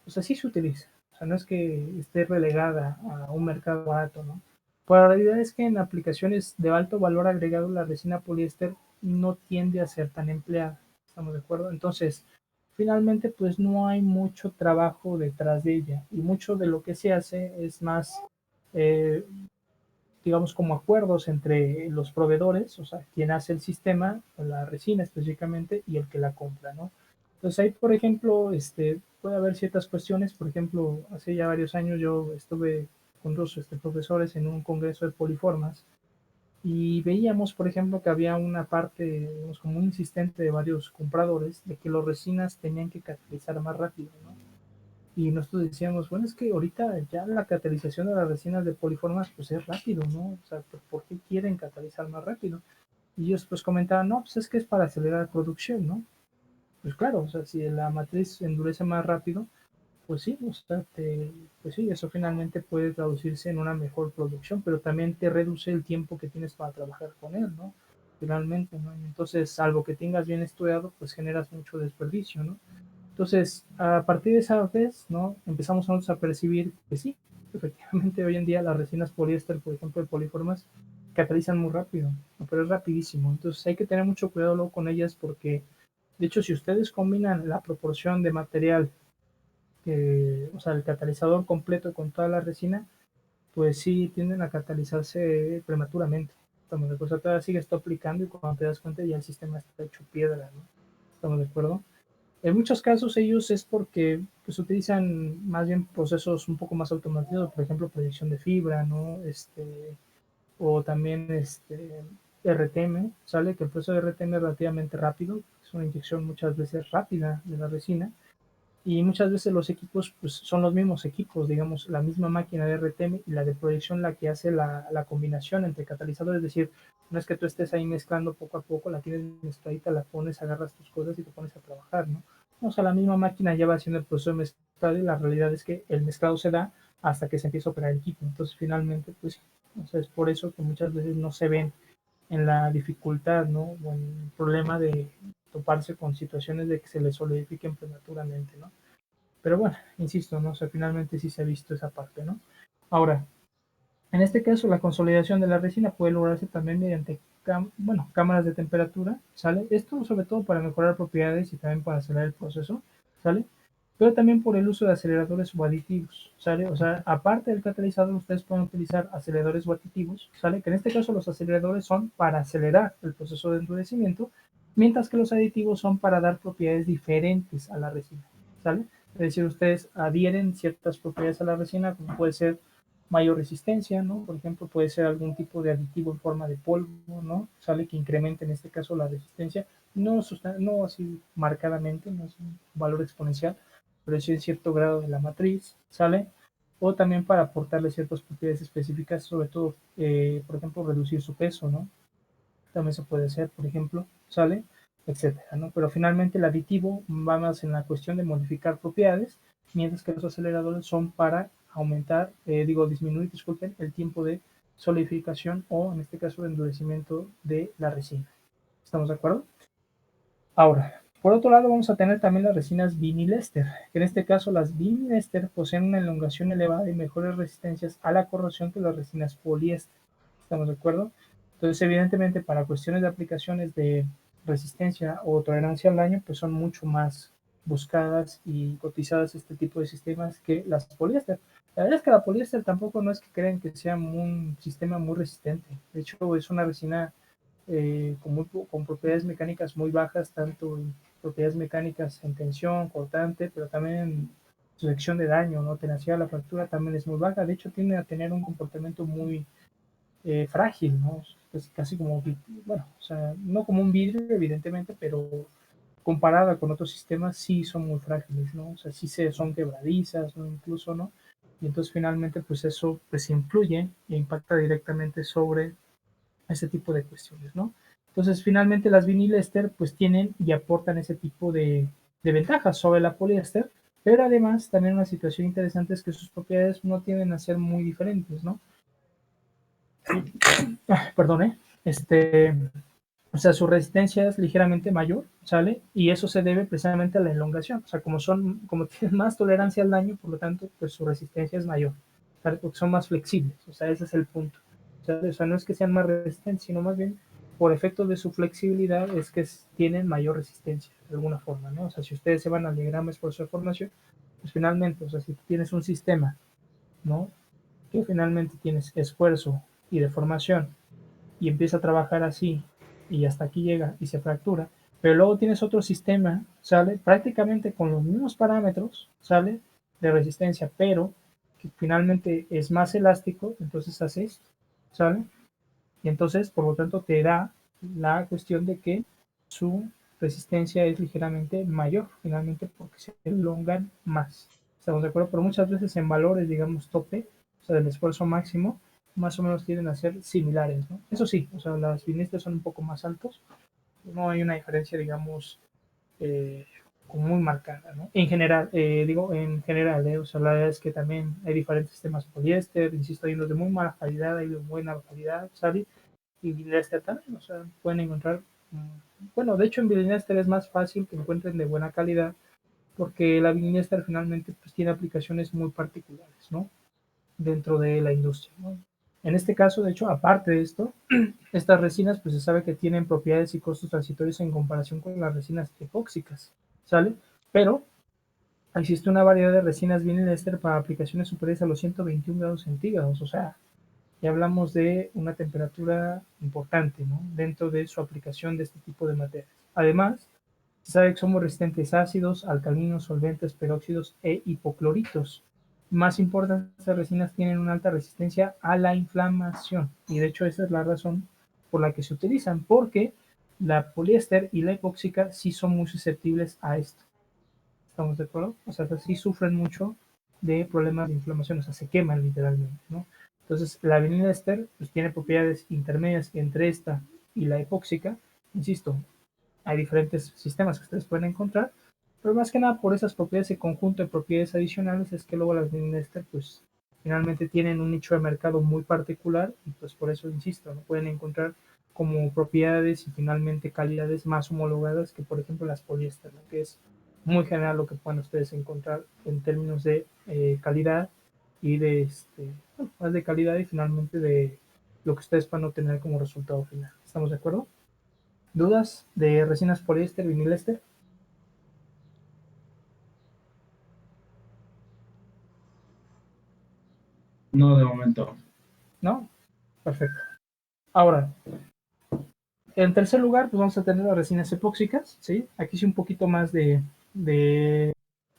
pues así se utiliza. O sea, no es que esté relegada a un mercado barato, ¿no? Pero la realidad es que en aplicaciones de alto valor agregado, la resina poliéster no tiende a ser tan empleada. ¿Estamos de acuerdo? Entonces, finalmente, pues no hay mucho trabajo detrás de ella. Y mucho de lo que se hace es más, eh, digamos, como acuerdos entre los proveedores, o sea, quien hace el sistema, la resina específicamente, y el que la compra, ¿no? Entonces ahí, por ejemplo, puede haber ciertas cuestiones, por ejemplo, hace ya varios años yo estuve con dos profesores en un congreso de poliformas y veíamos, por ejemplo, que había una parte, digamos, como muy insistente de varios compradores de que los resinas tenían que catalizar más rápido, ¿no? Y nosotros decíamos, bueno, es que ahorita ya la catalización de las resinas de poliformas pues es rápido, ¿no? O sea, ¿por qué quieren catalizar más rápido? Y ellos pues comentaban, no, pues es que es para acelerar producción, ¿no? Pues claro, o sea, si la matriz endurece más rápido, pues sí, o sea, pues sí, eso finalmente puede traducirse en una mejor producción, pero también te reduce el tiempo que tienes para trabajar con él, ¿no? Finalmente, ¿no? Entonces, salvo que tengas bien estudiado, pues generas mucho desperdicio, ¿no? Entonces, a partir de esa vez, ¿no? Empezamos nosotros a percibir que sí, efectivamente hoy en día las resinas poliéster, por ejemplo, de poliformas, catalizan muy rápido, ¿no? Pero es rapidísimo. Entonces hay que tener mucho cuidado luego con ellas porque, de hecho, si ustedes combinan la proporción de material, o sea, el catalizador completo con toda la resina, pues sí tienden a catalizarse prematuramente. Estamos de acuerdo, todavía sigue esto aplicando y cuando te das cuenta ya el sistema está hecho piedra, ¿no? Estamos de acuerdo. En muchos casos ellos es porque pues, utilizan más bien procesos un poco más automatizados, por ejemplo, proyección de fibra, ¿no? O también RTM, ¿sale? Que el proceso de RTM es relativamente rápido, es una inyección muchas veces rápida de la resina y muchas veces los equipos pues, son los mismos equipos, digamos, la misma máquina de RTM y la de proyección la que hace la combinación entre catalizadores, es decir, no es que tú estés ahí mezclando poco a poco, la tienes mezcladita, la pones, agarras tus cosas y te pones a trabajar, ¿no? O sea, la misma máquina ya va haciendo el proceso de mezclado y la realidad es que el mezclado se da hasta que se empieza a operar el equipo. Entonces, finalmente, pues, o sea, es por eso que muchas veces no se ven en la dificultad, ¿no? O en el problema de toparse con situaciones de que se les solidifiquen prematuramente, ¿no? Pero bueno, insisto, ¿no? O sea, finalmente sí se ha visto esa parte, ¿no? Ahora, en este caso, la consolidación de la resina puede lograrse también mediante bueno, cámaras de temperatura, ¿sale? Esto sobre todo para mejorar propiedades y también para acelerar el proceso, ¿sale? pero también por el uso de aceleradores o aditivos, ¿sale? O sea, aparte del catalizador, ustedes pueden utilizar aceleradores o aditivos, ¿sale? Que en este caso los aceleradores son para acelerar el proceso de endurecimiento, mientras que los aditivos son para dar propiedades diferentes a la resina, ¿sale? Es decir, ustedes adhieren ciertas propiedades a la resina, como puede ser mayor resistencia, ¿no? Por ejemplo, puede ser algún tipo de aditivo en forma de polvo, ¿no? Sale que incremente en este caso la resistencia, no así marcadamente, no es un valor exponencial, pero sí en cierto grado de la matriz, ¿sale? O también para aportarle ciertas propiedades específicas, sobre todo, por ejemplo, reducir su peso, ¿no? También se puede hacer, por ejemplo, ¿sale? Etcétera, ¿no? Pero finalmente el aditivo va más en la cuestión de modificar propiedades, mientras que los aceleradores son para aumentar, disminuir, disculpen, el tiempo de solidificación o, en este caso, de endurecimiento de la resina. ¿Estamos de acuerdo? Ahora, por otro lado, vamos a tener también las resinas vinil éster, que en este caso las vinil éster poseen una elongación elevada y mejores resistencias a la corrosión que las resinas poliéster. ¿Estamos de acuerdo? Entonces, evidentemente, para cuestiones de aplicaciones de resistencia o tolerancia al daño, pues son mucho más buscadas y cotizadas este tipo de sistemas que las poliéster. La verdad es que la poliéster tampoco no es que crean que sea un sistema muy resistente. De hecho, es una resina con propiedades mecánicas muy bajas, tanto en propiedades mecánicas en tensión, cortante, pero también en sucesión de daño, ¿no? Tenacidad de la fractura también es muy baja. De hecho, tiende a tener un comportamiento muy frágil, ¿no? Es casi como, bueno, o sea, no como un vidrio, evidentemente, pero comparada con otros sistemas, sí son muy frágiles, ¿no? O sea, sí son quebradizas, ¿no? Incluso, ¿no? Y entonces finalmente, pues eso pues influye e impacta directamente sobre ese tipo de cuestiones, ¿no? Entonces, finalmente las vinil éster pues tienen y aportan ese tipo de ventajas sobre la poliéster, pero además también una situación interesante es que sus propiedades no tienden a ser muy diferentes, ¿no? Perdón, o sea, su resistencia es ligeramente mayor, ¿sale? Y eso se debe precisamente a la elongación, o sea, como tienen más tolerancia al daño, por lo tanto, pues su resistencia es mayor, ¿sale? Porque son más flexibles, o sea, ese es el punto. ¿Sale? O sea, no es que sean más resistentes, sino más bien por efecto de su flexibilidad es que tienen mayor resistencia, de alguna forma, ¿no? O sea, si ustedes se van al diagrama de esfuerzo de formación, pues finalmente, o sea, si tú tienes un sistema, ¿no? Que finalmente tienes esfuerzo y deformación y empieza a trabajar así y hasta aquí llega y se fractura, pero luego tienes otro sistema, ¿sale? Prácticamente con los mismos parámetros, ¿sale? De resistencia, pero que finalmente es más elástico, entonces hace esto, ¿sale? Y entonces, por lo tanto, te da la cuestión de que su resistencia es ligeramente mayor, finalmente, porque se elongan más. ¿Estamos de acuerdo? Pero muchas veces en valores, digamos, tope, o sea, del esfuerzo máximo, más o menos tienden a ser similares, ¿no? Eso sí, o sea, las bimestres son un poco más altos, no hay una diferencia, digamos, eh, muy marcada, ¿no? En general, en general, o sea, la verdad es que también hay diferentes sistemas poliéster, insisto, hay unos de muy mala calidad, hay de buena calidad, ¿sale? Y Vinilester también, o sea, pueden encontrar, bueno, de hecho en Vinilester es más fácil que encuentren de buena calidad, porque la Vinilester finalmente pues tiene aplicaciones muy particulares, ¿no? Dentro de la industria, ¿no? En este caso, de hecho, aparte de esto, estas resinas pues se sabe que tienen propiedades y costos transitorios en comparación con las resinas epóxicas, ¿sale? Pero existe una variedad de resinas vinil éster para aplicaciones superiores a los 121 grados centígrados, o sea, ya hablamos de una temperatura importante, ¿no? Dentro de su aplicación de este tipo de materias. Además, se sabe que somos resistentes a ácidos, alcalinos, solventes, peróxidos e hipocloritos. Más importante, estas resinas tienen una alta resistencia a la inflamación y de hecho esa es la razón por la que se utilizan, porque la poliéster y la epóxica sí son muy susceptibles a esto. ¿Estamos de acuerdo? O sea, sí sufren mucho de problemas de inflamación, o sea, se queman literalmente, ¿no? Entonces, la vinil éster pues, tiene propiedades intermedias entre esta y la epóxica. Insisto, hay diferentes sistemas que ustedes pueden encontrar, pero más que nada por esas propiedades de conjunto de propiedades adicionales es que luego las vinil éster pues finalmente tienen un nicho de mercado muy particular y pues por eso insisto, no pueden encontrar como propiedades y finalmente calidades más homologadas que por ejemplo las poliéster, ¿no? Que es muy general lo que puedan ustedes encontrar en términos de calidad y de bueno, más de calidad y finalmente de lo que ustedes puedan obtener como resultado final. ¿Estamos de acuerdo? ¿Dudas de resinas poliéster, vinil éster? No, de momento. ¿No? Perfecto. Ahora, en tercer lugar, pues vamos a tener las resinas epóxicas, ¿sí? Aquí sí un poquito más de, de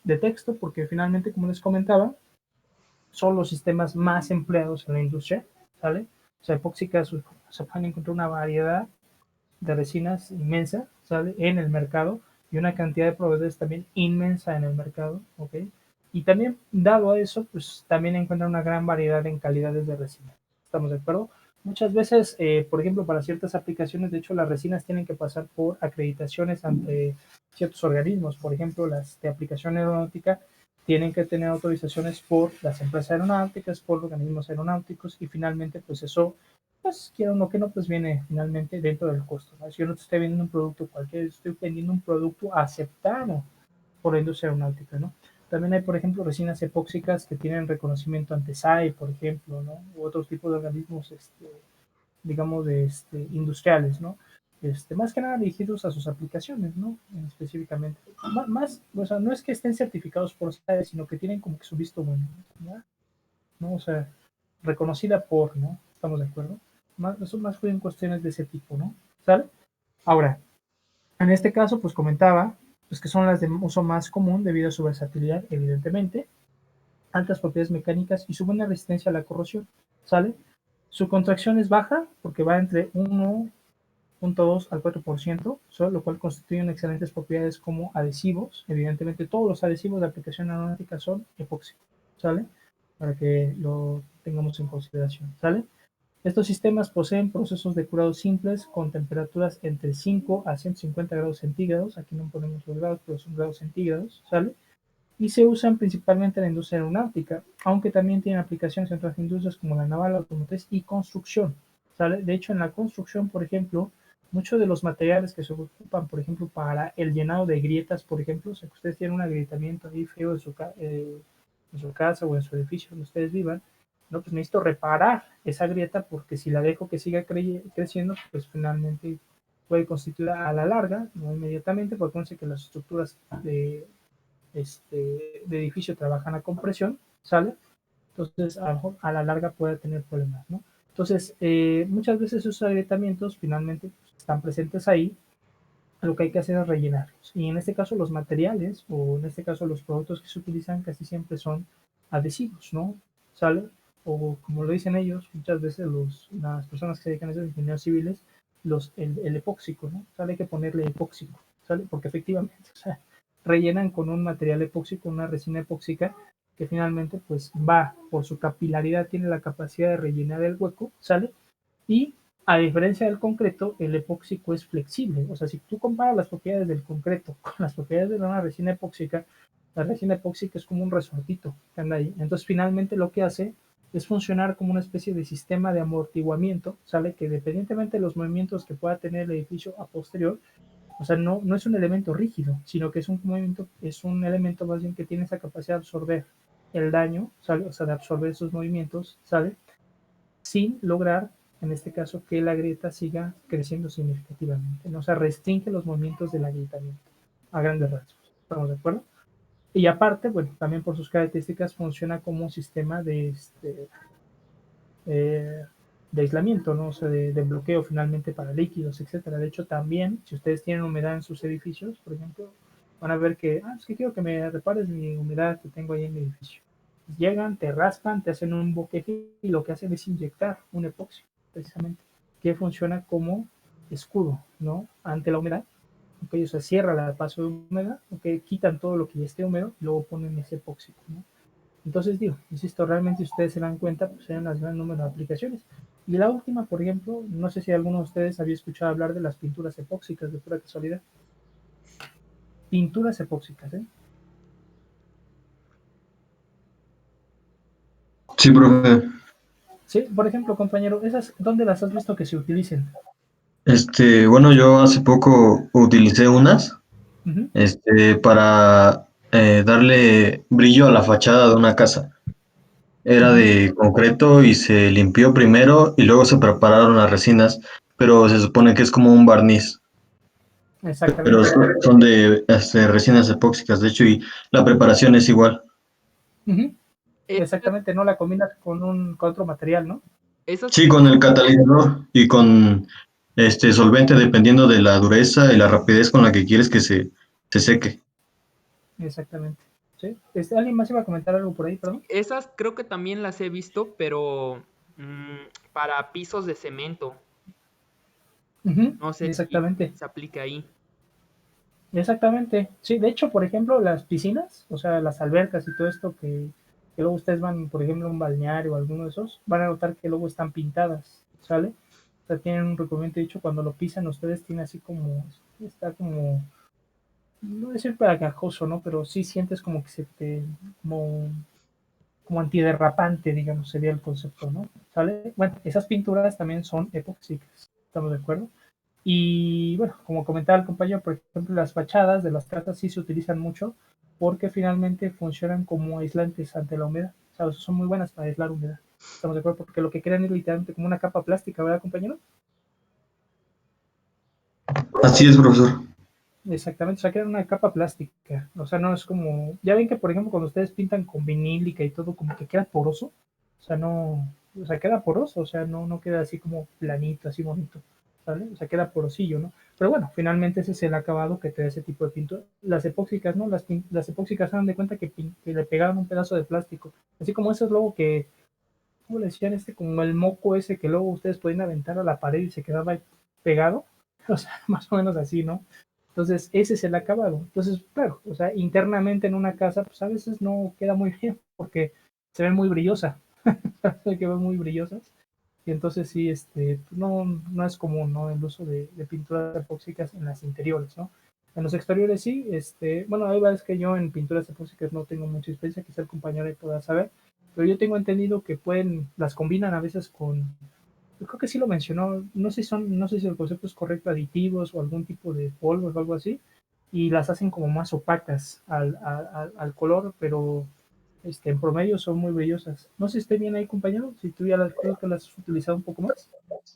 texto, porque finalmente, como les comentaba, son los sistemas más empleados en la industria, ¿sale? O sea, epóxicas se pueden encontrar una variedad de resinas inmensa, ¿sale? En el mercado y una cantidad de proveedores también inmensa en el mercado, ¿ok? Y también, dado a eso, pues también encuentran una gran variedad en calidades de resina. ¿Estamos de acuerdo? Muchas veces, por ejemplo, para ciertas aplicaciones, de hecho, las resinas tienen que pasar por acreditaciones ante ciertos organismos. Por ejemplo, las de aplicación aeronáutica tienen que tener autorizaciones por las empresas aeronáuticas, por organismos aeronáuticos y finalmente, pues eso, pues quiera uno que no, pues viene finalmente dentro del costo, ¿no? Si yo no te estoy vendiendo un producto cualquiera, estoy vendiendo un producto aceptado por la industria aeronáutica, ¿no? También hay, por ejemplo, resinas epóxicas que tienen reconocimiento ante SAE, por ejemplo, ¿no? U otros tipos de organismos, digamos, industriales, ¿no? Más que nada dirigidos a sus aplicaciones, ¿no? Específicamente. Más, o sea, no es que estén certificados por SAE, sino que tienen como que su visto bueno, ¿no? O sea, reconocida por, ¿no? ¿Estamos de acuerdo? Eso más fue en cuestiones de ese tipo, ¿no? ¿Sale? Ahora, en este caso, pues comentaba, pues que son las de uso más común debido a su versatilidad, evidentemente, altas propiedades mecánicas y su buena resistencia a la corrosión, ¿sale? Su contracción es baja porque va entre 1.2 al 4%, lo cual constituyen excelentes propiedades como adhesivos. Evidentemente, todos los adhesivos de aplicación aeronáutica son epóxicos, ¿sale? Para que lo tengamos en consideración, ¿sale? Estos sistemas poseen procesos de curado simples con temperaturas entre 5 a 150 grados centígrados, aquí no ponemos los grados, pero son grados centígrados, ¿sale? Y se usan principalmente en la industria aeronáutica, aunque también tienen aplicaciones en otras industrias como la naval, automotriz y construcción, ¿sale? De hecho, en la construcción, por ejemplo, muchos de los materiales que se ocupan, por ejemplo, para el llenado de grietas, por ejemplo, o sea, que ustedes tienen un agrietamiento ahí feo en su casa o en su edificio donde ustedes vivan, no, pues necesito reparar esa grieta porque si la dejo que siga creciendo, pues finalmente puede constituir a la larga, no inmediatamente, porque no sé que las estructuras de edificio trabajan a compresión, ¿sale? Entonces, a lo mejor a la larga puede tener problemas, ¿no? Entonces, muchas veces esos agrietamientos finalmente pues, están presentes ahí, lo que hay que hacer es rellenarlos. Y en este caso los materiales, o en este caso los productos que se utilizan casi siempre son adhesivos, ¿no? ¿Sale? O como lo dicen ellos, muchas veces las personas que se dedican a esos ingenieros civiles, el epóxico, ¿no? ¿Sale? Hay que ponerle epóxico, ¿sale? Porque efectivamente, o sea, rellenan con un material epóxico, una resina epóxica, que finalmente pues va, por su capilaridad, tiene la capacidad de rellenar el hueco, ¿sale? Y a diferencia del concreto, el epóxico es flexible. O sea, si tú comparas las propiedades del concreto con las propiedades de una resina epóxica, la resina epóxica es como un resortito que anda ahí. Entonces, finalmente lo que hace es funcionar como una especie de sistema de amortiguamiento, ¿sale? Que independientemente de los movimientos que pueda tener el edificio a posterior, o sea, no es un elemento rígido, sino que es un movimiento, es un elemento más bien que tiene esa capacidad de absorber el daño, ¿sale? O sea, de absorber esos movimientos, ¿sale? Sin lograr, en este caso, que la grieta siga creciendo significativamente, ¿no? O sea, restringe los movimientos del agrietamiento a grandes rasgos. ¿Estamos de acuerdo? Y aparte, bueno, también por sus características funciona como un sistema eh, de aislamiento, ¿no? O sea, de bloqueo finalmente para líquidos, etcétera. De hecho, también, si ustedes tienen humedad en sus edificios, por ejemplo, van a ver que, es que quiero que me repares mi humedad que tengo ahí en mi edificio. Llegan, te raspan, te hacen un boquete y lo que hacen es inyectar un epoxi, precisamente, que funciona como escudo, ¿no? Ante la humedad. Okay, o sea, cierra el paso de humedad, okay, quitan todo lo que ya esté húmedo y luego ponen ese epóxico, ¿no? Entonces, digo, insisto, realmente si ustedes se dan cuenta, pues hay un gran número de aplicaciones. Y la última, por ejemplo, no sé si alguno de ustedes había escuchado hablar de las pinturas epóxicas de pura casualidad. Pinturas epóxicas, ¿eh? Sí, profe. Sí, por ejemplo, compañero, ¿esas dónde las has visto que se utilicen? Bueno, yo hace poco utilicé unas, Ujú. para darle brillo a la fachada de una casa. Era Ujú. de concreto y se limpió primero y luego se prepararon las resinas, pero se supone que es como un barniz, pero Exactamente. son de resinas epóxicas, de hecho, y la preparación es igual. Ujú. Esas, exactamente, no la combinas con otro material, ¿no? esas Sí, con el catalizador y con solvente dependiendo de la dureza y la rapidez con la que quieres que se seque. Exactamente. ¿Sí? ¿Alguien más iba a comentar algo por ahí, perdón? Esas creo que también las he visto, pero para pisos de cemento. Ujú, No sé si exactamente. se aplica ahí. Exactamente. Sí, de hecho, por ejemplo, las piscinas, o sea, las albercas y todo esto que luego ustedes van, por ejemplo, a un balneario o alguno de esos, van a notar que luego están pintadas, ¿sale? O sea, tienen un recubrimiento, de hecho, cuando lo pisan ustedes tiene así como, está como, no decir pegajoso, ¿no? Pero sí sientes como que se te, como, como antiderrapante, digamos, sería el concepto, ¿no? ¿Sale? Bueno, esas pinturas también son epóxicas, ¿estamos de acuerdo? Y bueno, como comentaba el compañero, por ejemplo, las fachadas de las casas sí se utilizan mucho porque finalmente funcionan como aislantes ante la humedad. O sea, son muy buenas para aislar humedad. ¿Estamos de acuerdo? Porque lo que crean es literalmente como una capa plástica, ¿verdad, compañero? Así es, profesor. Exactamente, o sea, crean una capa plástica. O sea, no es como. Ya ven que, por ejemplo, cuando ustedes pintan con vinílica y todo, como que queda poroso. O sea, no. O sea, queda poroso, o sea, no queda así como planito, así bonito. ¿Sale? O sea, queda porosillo, ¿no? Pero bueno, finalmente ese es el acabado que te da ese tipo de pintura. Las epóxicas, ¿no? Las epóxicas se dan de cuenta que le pegaron un pedazo de plástico. Así como esos luego que, ¿cómo le decían? Como el moco ese que luego ustedes podían aventar a la pared y se quedaba ahí pegado. O sea, más o menos así, ¿no? Entonces, ese es el acabado. Entonces, claro, o sea, internamente en una casa, pues a veces no queda muy bien porque se ven muy brillosas, se ven muy brillosas. Y entonces sí, pues, no es común, ¿no? El uso de pinturas epóxicas en las interiores, ¿no? En los exteriores sí, bueno, hay veces que yo en pinturas epóxicas no tengo mucha experiencia, quizá el compañero ahí pueda saber, pero yo tengo entendido que las combinan a veces yo creo que sí lo mencionó, no sé si el concepto es correcto, aditivos o algún tipo de polvos o algo así, y las hacen como más opacas al color, pero en promedio son muy brillosas. No sé si esté bien ahí, compañero, si tú ya creo que las has utilizado un poco más.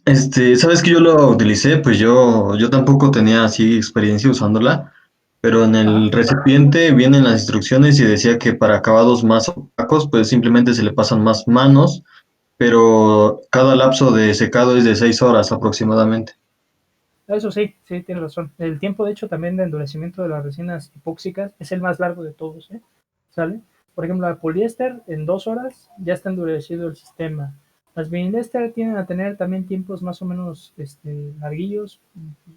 Sabes que yo lo utilicé, pues yo tampoco tenía así experiencia usándola, pero en Ajá. el recipiente vienen las instrucciones y decía que para acabados más opacos, pues simplemente se le pasan más manos, pero cada lapso de secado es de 6 horas aproximadamente. Eso sí, sí, tiene razón. El tiempo, de hecho, también de endurecimiento de las resinas epóxicas es el más largo de todos, ¿eh? ¿Sale? Por ejemplo, la poliéster en 2 horas ya está endurecido el sistema. Las vinilester tienden a tener también tiempos más o menos larguillos,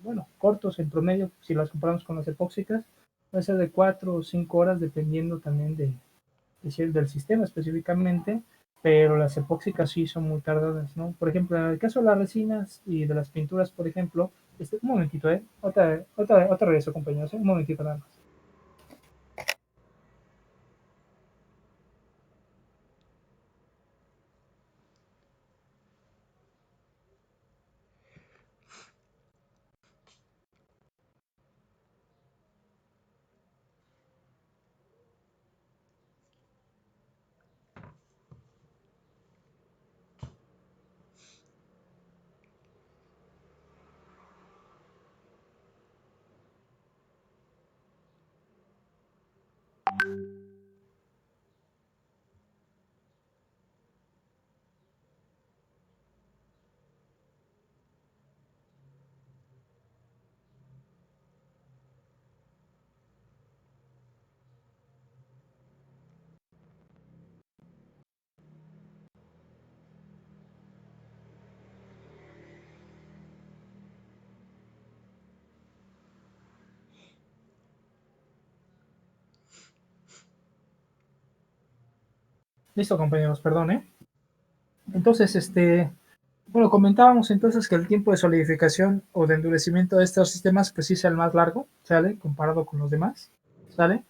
bueno, cortos en promedio, si las comparamos con las epóxicas, puede ser de 4 o 5 horas dependiendo también del sistema específicamente, pero las epóxicas sí son muy tardadas, ¿no? Por ejemplo, en el caso de las resinas y de las pinturas, por ejemplo, un momentito, ¿eh? Otra regreso, compañeros, ¿eh? Un momentito nada más. Listo, compañeros, perdón, ¿eh? Entonces, bueno, comentábamos entonces que el tiempo de solidificación o de endurecimiento de estos sistemas, pues sí es el más largo, ¿sale? Comparado con los demás, ¿sale?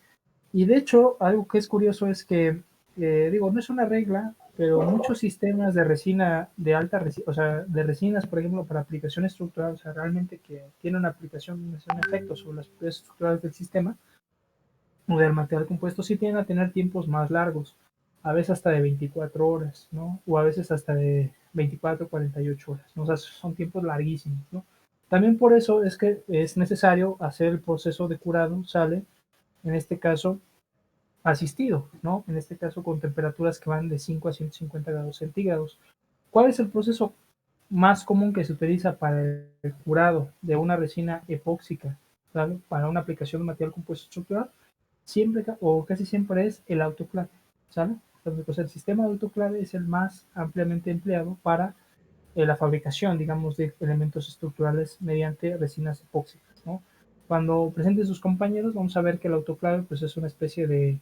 Y de hecho, algo que es curioso es que, digo, no es una regla, pero muchos sistemas de resina de alta resina, o sea, de resinas, por ejemplo, para aplicación estructural, o sea, realmente que tiene una aplicación, un efecto sobre las propiedades estructurales del sistema o del material compuesto, sí tienden a tener tiempos más largos, a veces hasta de 24 horas, ¿no? O a veces hasta de 24, 48 horas, ¿no? O sea, son tiempos larguísimos, ¿no? También por eso es que es necesario hacer el proceso de curado, ¿sale? En este caso, asistido, ¿no? En este caso con temperaturas que van de 5 a 150 grados centígrados. ¿Cuál es el proceso más común que se utiliza para el curado de una resina epóxica, ¿sabe? Para una aplicación de material compuesto estructural? Siempre o casi siempre es el autoclave, ¿sale? Entonces, pues el sistema de autoclave es el más ampliamente empleado para la fabricación, digamos, de elementos estructurales mediante resinas epóxicas, ¿no? Cuando presenten sus compañeros, vamos a ver que el autoclave pues, es una especie de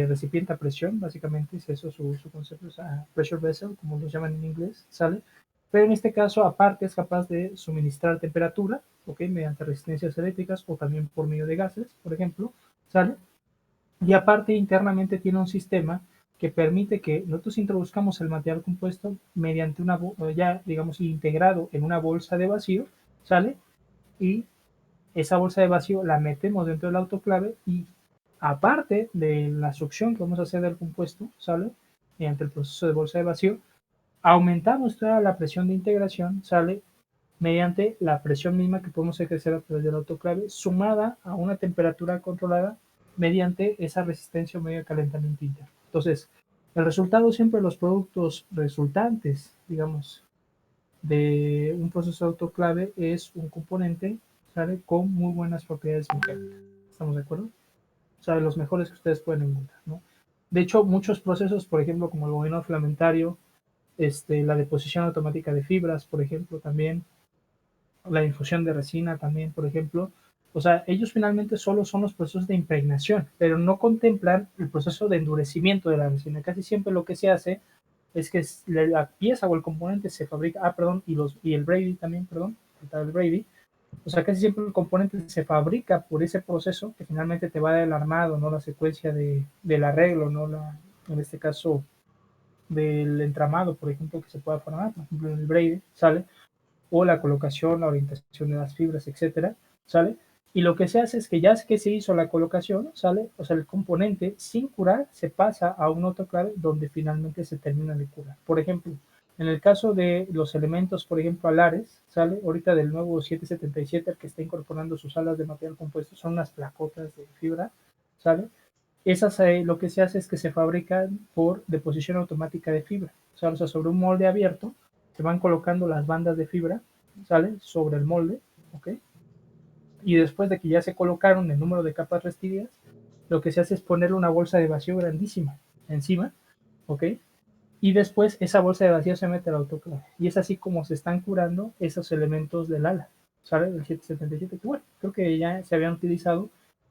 recipiente a presión, básicamente es eso su concepto, es a pressure vessel, como lo llaman en inglés, ¿sale? Pero en este caso, aparte, es capaz de suministrar temperatura, ¿ok? Mediante resistencias eléctricas o también por medio de gases, por ejemplo, ¿sale? Y aparte, internamente tiene un sistema que permite que nosotros introduzcamos el material compuesto mediante una, ya digamos, integrado en una bolsa de vacío, ¿sale? Y esa bolsa de vacío la metemos dentro del autoclave y aparte de la succión que vamos a hacer del compuesto, ¿sale? Mediante el proceso de bolsa de vacío, aumentamos toda la presión de integración, ¿sale? Mediante la presión misma que podemos ejercer a través del autoclave, sumada a una temperatura controlada mediante esa resistencia o medio de calentamiento interno. Entonces, el resultado siempre, los productos resultantes, digamos, de un proceso de autoclave es un componente, ¿sale? Con muy buenas propiedades mecánicas. ¿Estamos de acuerdo? O sea, de los mejores que ustedes pueden encontrar, ¿no? De hecho, muchos procesos, por ejemplo, como el bobino filamentario, la deposición automática de fibras, por ejemplo, también, la infusión de resina también, por ejemplo. O sea, ellos finalmente solo son los procesos de impregnación, pero no contemplan el proceso de endurecimiento de la resina. Casi siempre lo que se hace es que la pieza o el componente se fabrica, perdón, y el Brady también, perdón, el Brady. O sea, casi siempre el componente se fabrica por ese proceso que finalmente te va a dar el armado, no la secuencia del arreglo, no la, en este caso, del entramado, por ejemplo, que se pueda formar, por ejemplo, en el Brady, ¿sale? O la colocación, la orientación de las fibras, etcétera, ¿sale? Y lo que se hace es que ya que se hizo la colocación, ¿sale? O sea, el componente sin curar se pasa a un autoclave donde finalmente se termina de curar. Por ejemplo, en el caso de los elementos, por ejemplo, alares, ¿sale? Ahorita del nuevo 777, el que está incorporando sus alas de material compuesto, son unas placotas de fibra, ¿sale? Esas lo que se hace es que se fabrican por deposición automática de fibra, o sea, sobre un molde abierto se van colocando las bandas de fibra, ¿sale? Sobre el molde, ¿ok? Y después de que ya se colocaron el número de capas residuales, lo que se hace es ponerle una bolsa de vacío grandísima encima, ¿ok? Y después esa bolsa de vacío se mete al autoclave. Y es así como se están curando esos elementos del ala, ¿sale? Del 777, que bueno, creo que ya se habían utilizado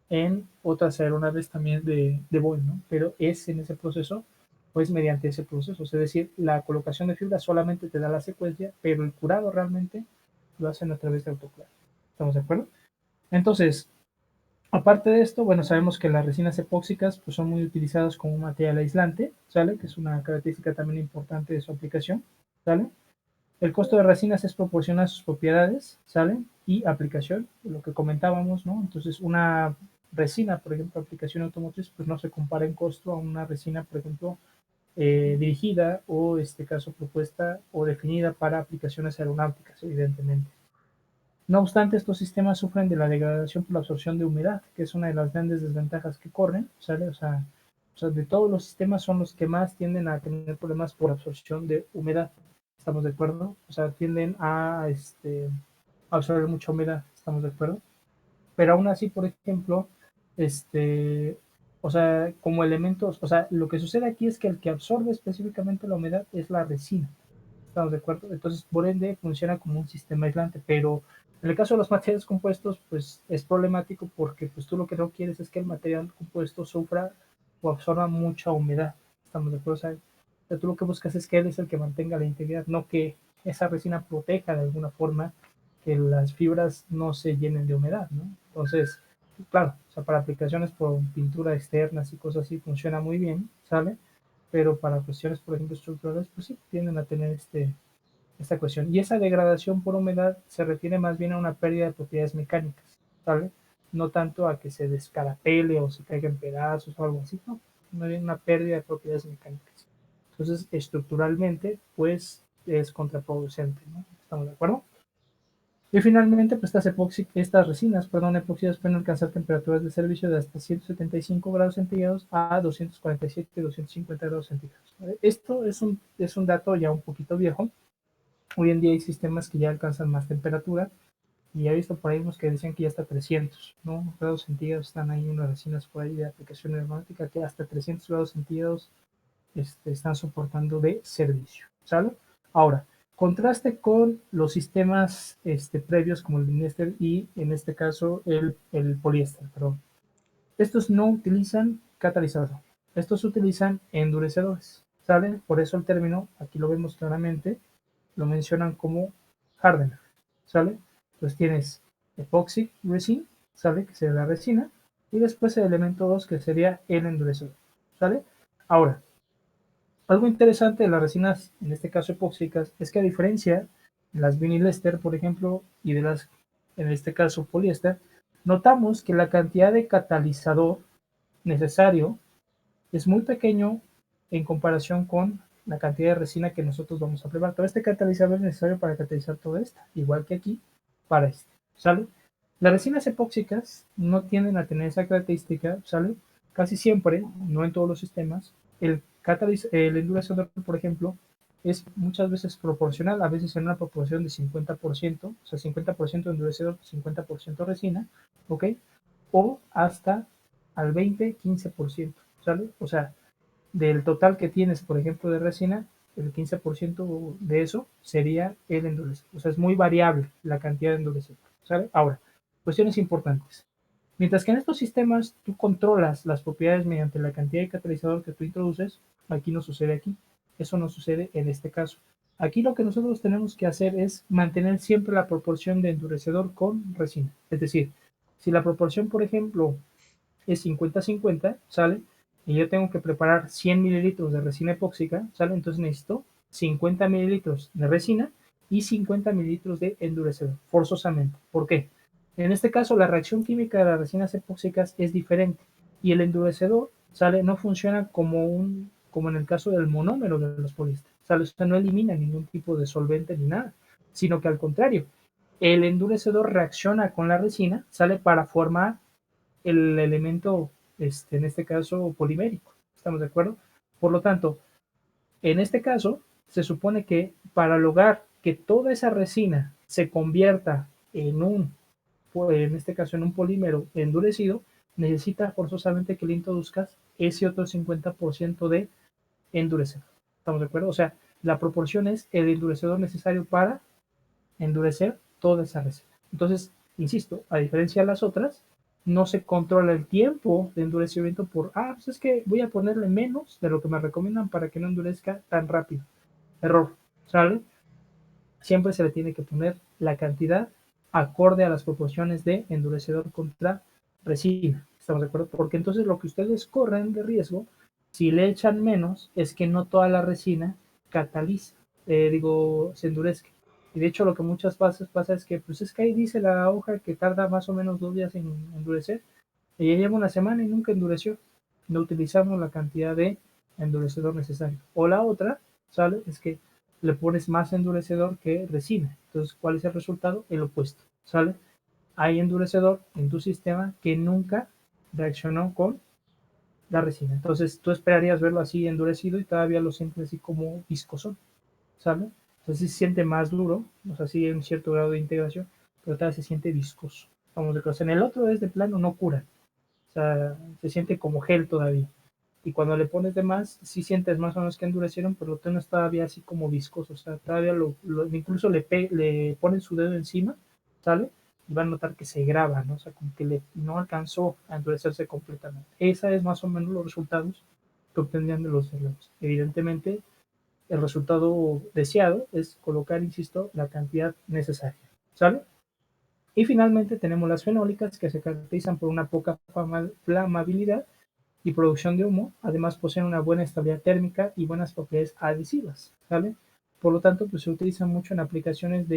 en otras aeronaves también de Boeing, ¿no? Pero es en ese proceso, pues mediante ese proceso. Es decir, la colocación de fibra solamente te da la secuencia, pero el curado realmente lo hacen a través de autoclave. ¿Estamos de acuerdo? Entonces, aparte de esto, bueno, sabemos que las resinas epóxicas pues, son muy utilizadas como un material aislante, ¿sale? Que es una característica también importante de su aplicación, ¿sale? El costo de resinas es proporcional a sus propiedades, ¿sale? Y aplicación, lo que comentábamos, ¿no? Entonces, una resina, por ejemplo, aplicación automotriz, pues no se compara en costo a una resina, por ejemplo, dirigida o, este caso, propuesta o definida para aplicaciones aeronáuticas, evidentemente. No obstante, estos sistemas sufren de la degradación por la absorción de humedad, que es una de las grandes desventajas que corren, ¿sale? O sea, de todos los sistemas son los que más tienden a tener problemas por absorción de humedad. ¿Estamos de acuerdo? O sea, tienden a absorber mucha humedad. ¿Estamos de acuerdo? Pero aún así, por ejemplo, este, o sea, como elementos, o sea, lo que sucede aquí es que el que absorbe específicamente la humedad es la resina. ¿Estamos de acuerdo? Entonces, por ende, funciona como un sistema aislante, pero en el caso de los materiales compuestos, pues es problemático porque pues tú lo que no quieres es que el material compuesto sufra o absorba mucha humedad. ¿Estamos de acuerdo? O sea, tú lo que buscas es que él es el que mantenga la integridad, no que esa resina proteja de alguna forma que las fibras no se llenen de humedad, ¿no? Entonces, claro, o sea, para aplicaciones por pintura externas y cosas así funciona muy bien, ¿sale? Pero para cuestiones, por ejemplo, estructurales, pues sí, tienden a tener esta cuestión. Y esa degradación por humedad se refiere más bien a una pérdida de propiedades mecánicas, ¿sale? No tanto a que se descarapele o se caiga en pedazos o algo así, no, más bien una pérdida de propiedades mecánicas. Entonces, estructuralmente, pues es contraproducente, ¿no? ¿Estamos de acuerdo? Y finalmente, pues estas resinas, perdón, epóxicas pueden alcanzar temperaturas de servicio de hasta 175 grados centígrados a 247 y 250 grados centígrados. Esto es un dato ya un poquito viejo. Hoy en día hay sistemas que ya alcanzan más temperatura y he visto por ahí unos que decían que ya hasta 300, ¿no? Grados centígrados. Están ahí unas resinas por ahí de aplicación aeronáutica que hasta 300 grados centígrados están soportando de servicio, ¿sale? Ahora, contraste con los sistemas previos como el poliéster y en este caso el poliéster, perdón. Estos no utilizan catalizador, estos utilizan endurecedores, ¿sale? Por eso el término, aquí lo vemos claramente, lo mencionan como hardener, ¿sale? Entonces tienes epoxy resin, ¿sale? Que sería la resina, y después el elemento 2 que sería el endurecedor, ¿sale? Ahora, algo interesante de las resinas, en este caso epóxicas, es que a diferencia de las vinyl ester, por ejemplo, y de las, en este caso, poliéster, notamos que la cantidad de catalizador necesario es muy pequeño en comparación con la cantidad de resina que nosotros vamos a preparar. Todo este catalizador es necesario para catalizar todo esto, igual que aquí para este, ¿sale? Las resinas epóxicas no tienden a tener esa característica, ¿sale? Casi siempre, no en todos los sistemas, el endurecedor, por ejemplo, es muchas veces proporcional, a veces en una proporción de 50%, o sea, 50% endurecedor, 50% resina, ¿ok? O hasta al 20-15%, ¿sale? O sea, del total que tienes, por ejemplo, de resina, el 15% de eso sería el endurecedor. O sea, es muy variable la cantidad de endurecedor, ¿sale? Ahora, cuestiones importantes. Mientras que en estos sistemas tú controlas las propiedades mediante la cantidad de catalizador que tú introduces, aquí no sucede aquí. Eso no sucede en este caso. Aquí lo que nosotros tenemos que hacer es mantener siempre la proporción de endurecedor con resina. Es decir, si la proporción, por ejemplo, es 50-50, ¿sale? Y yo tengo que preparar 100 mililitros de resina epóxica, ¿sale? Entonces necesito 50 mililitros de resina y 50 mililitros de endurecedor, forzosamente. ¿Por qué? En este caso, la reacción química de las resinas epóxicas es diferente y el endurecedor, ¿sale? No funciona como en el caso del monómero de los poliésteres, ¿sale? O sea, no elimina ningún tipo de solvente ni nada, sino que al contrario, el endurecedor reacciona con la resina, ¿sale? Para formar el elemento, en este caso, polimérico. ¿Estamos de acuerdo? Por lo tanto, en este caso, se supone que para lograr que toda esa resina se convierta en este caso, en un polímero endurecido, necesita forzosamente que le introduzcas ese otro 50% de endurecedor. ¿Estamos de acuerdo? O sea, la proporción es el endurecedor necesario para endurecer toda esa resina. Entonces, insisto, a diferencia de las otras, no se controla el tiempo de endurecimiento pues es que voy a ponerle menos de lo que me recomiendan para que no endurezca tan rápido. Error, ¿sale? Siempre se le tiene que poner la cantidad acorde a las proporciones de endurecedor contra resina. ¿Estamos de acuerdo? Porque entonces lo que ustedes corren de riesgo, si le echan menos, es que no toda la resina cataliza, se endurezca. Y de hecho lo que muchas veces pasa es que, pues es que ahí dice la hoja que tarda más o menos 2 días en endurecer, y ya lleva una semana y nunca endureció. No utilizamos la cantidad de endurecedor necesario. O la otra, ¿sale? Es que le pones más endurecedor que resina. Entonces, ¿cuál es el resultado? El opuesto, ¿sale? Hay endurecedor en tu sistema que nunca reaccionó con la resina. Entonces, tú esperarías verlo así endurecido y todavía lo sientes así como viscoso, ¿sale? Entonces, se siente más duro, o sea, sí hay un cierto grado de integración, pero todavía se siente viscoso. Vamos de cosa. En el otro es de plano, no cura. O sea, se siente como gel todavía. Y cuando le pones de más, sí sientes más o menos que endurecieron, pero lo tienes todavía así como viscoso. O sea, todavía incluso le ponen su dedo encima, ¿sale? Y van a notar que se graba, ¿no? O sea, como que no alcanzó a endurecerse completamente. Esa es más o menos los resultados que obtendrían de los cerdos. Evidentemente, el resultado deseado es colocar, insisto, la cantidad necesaria, ¿sale? Y finalmente tenemos las fenólicas que se caracterizan por una poca flamabilidad y producción de humo. Además poseen una buena estabilidad térmica y buenas propiedades adhesivas, ¿vale? Por lo tanto, pues se utiliza mucho en aplicaciones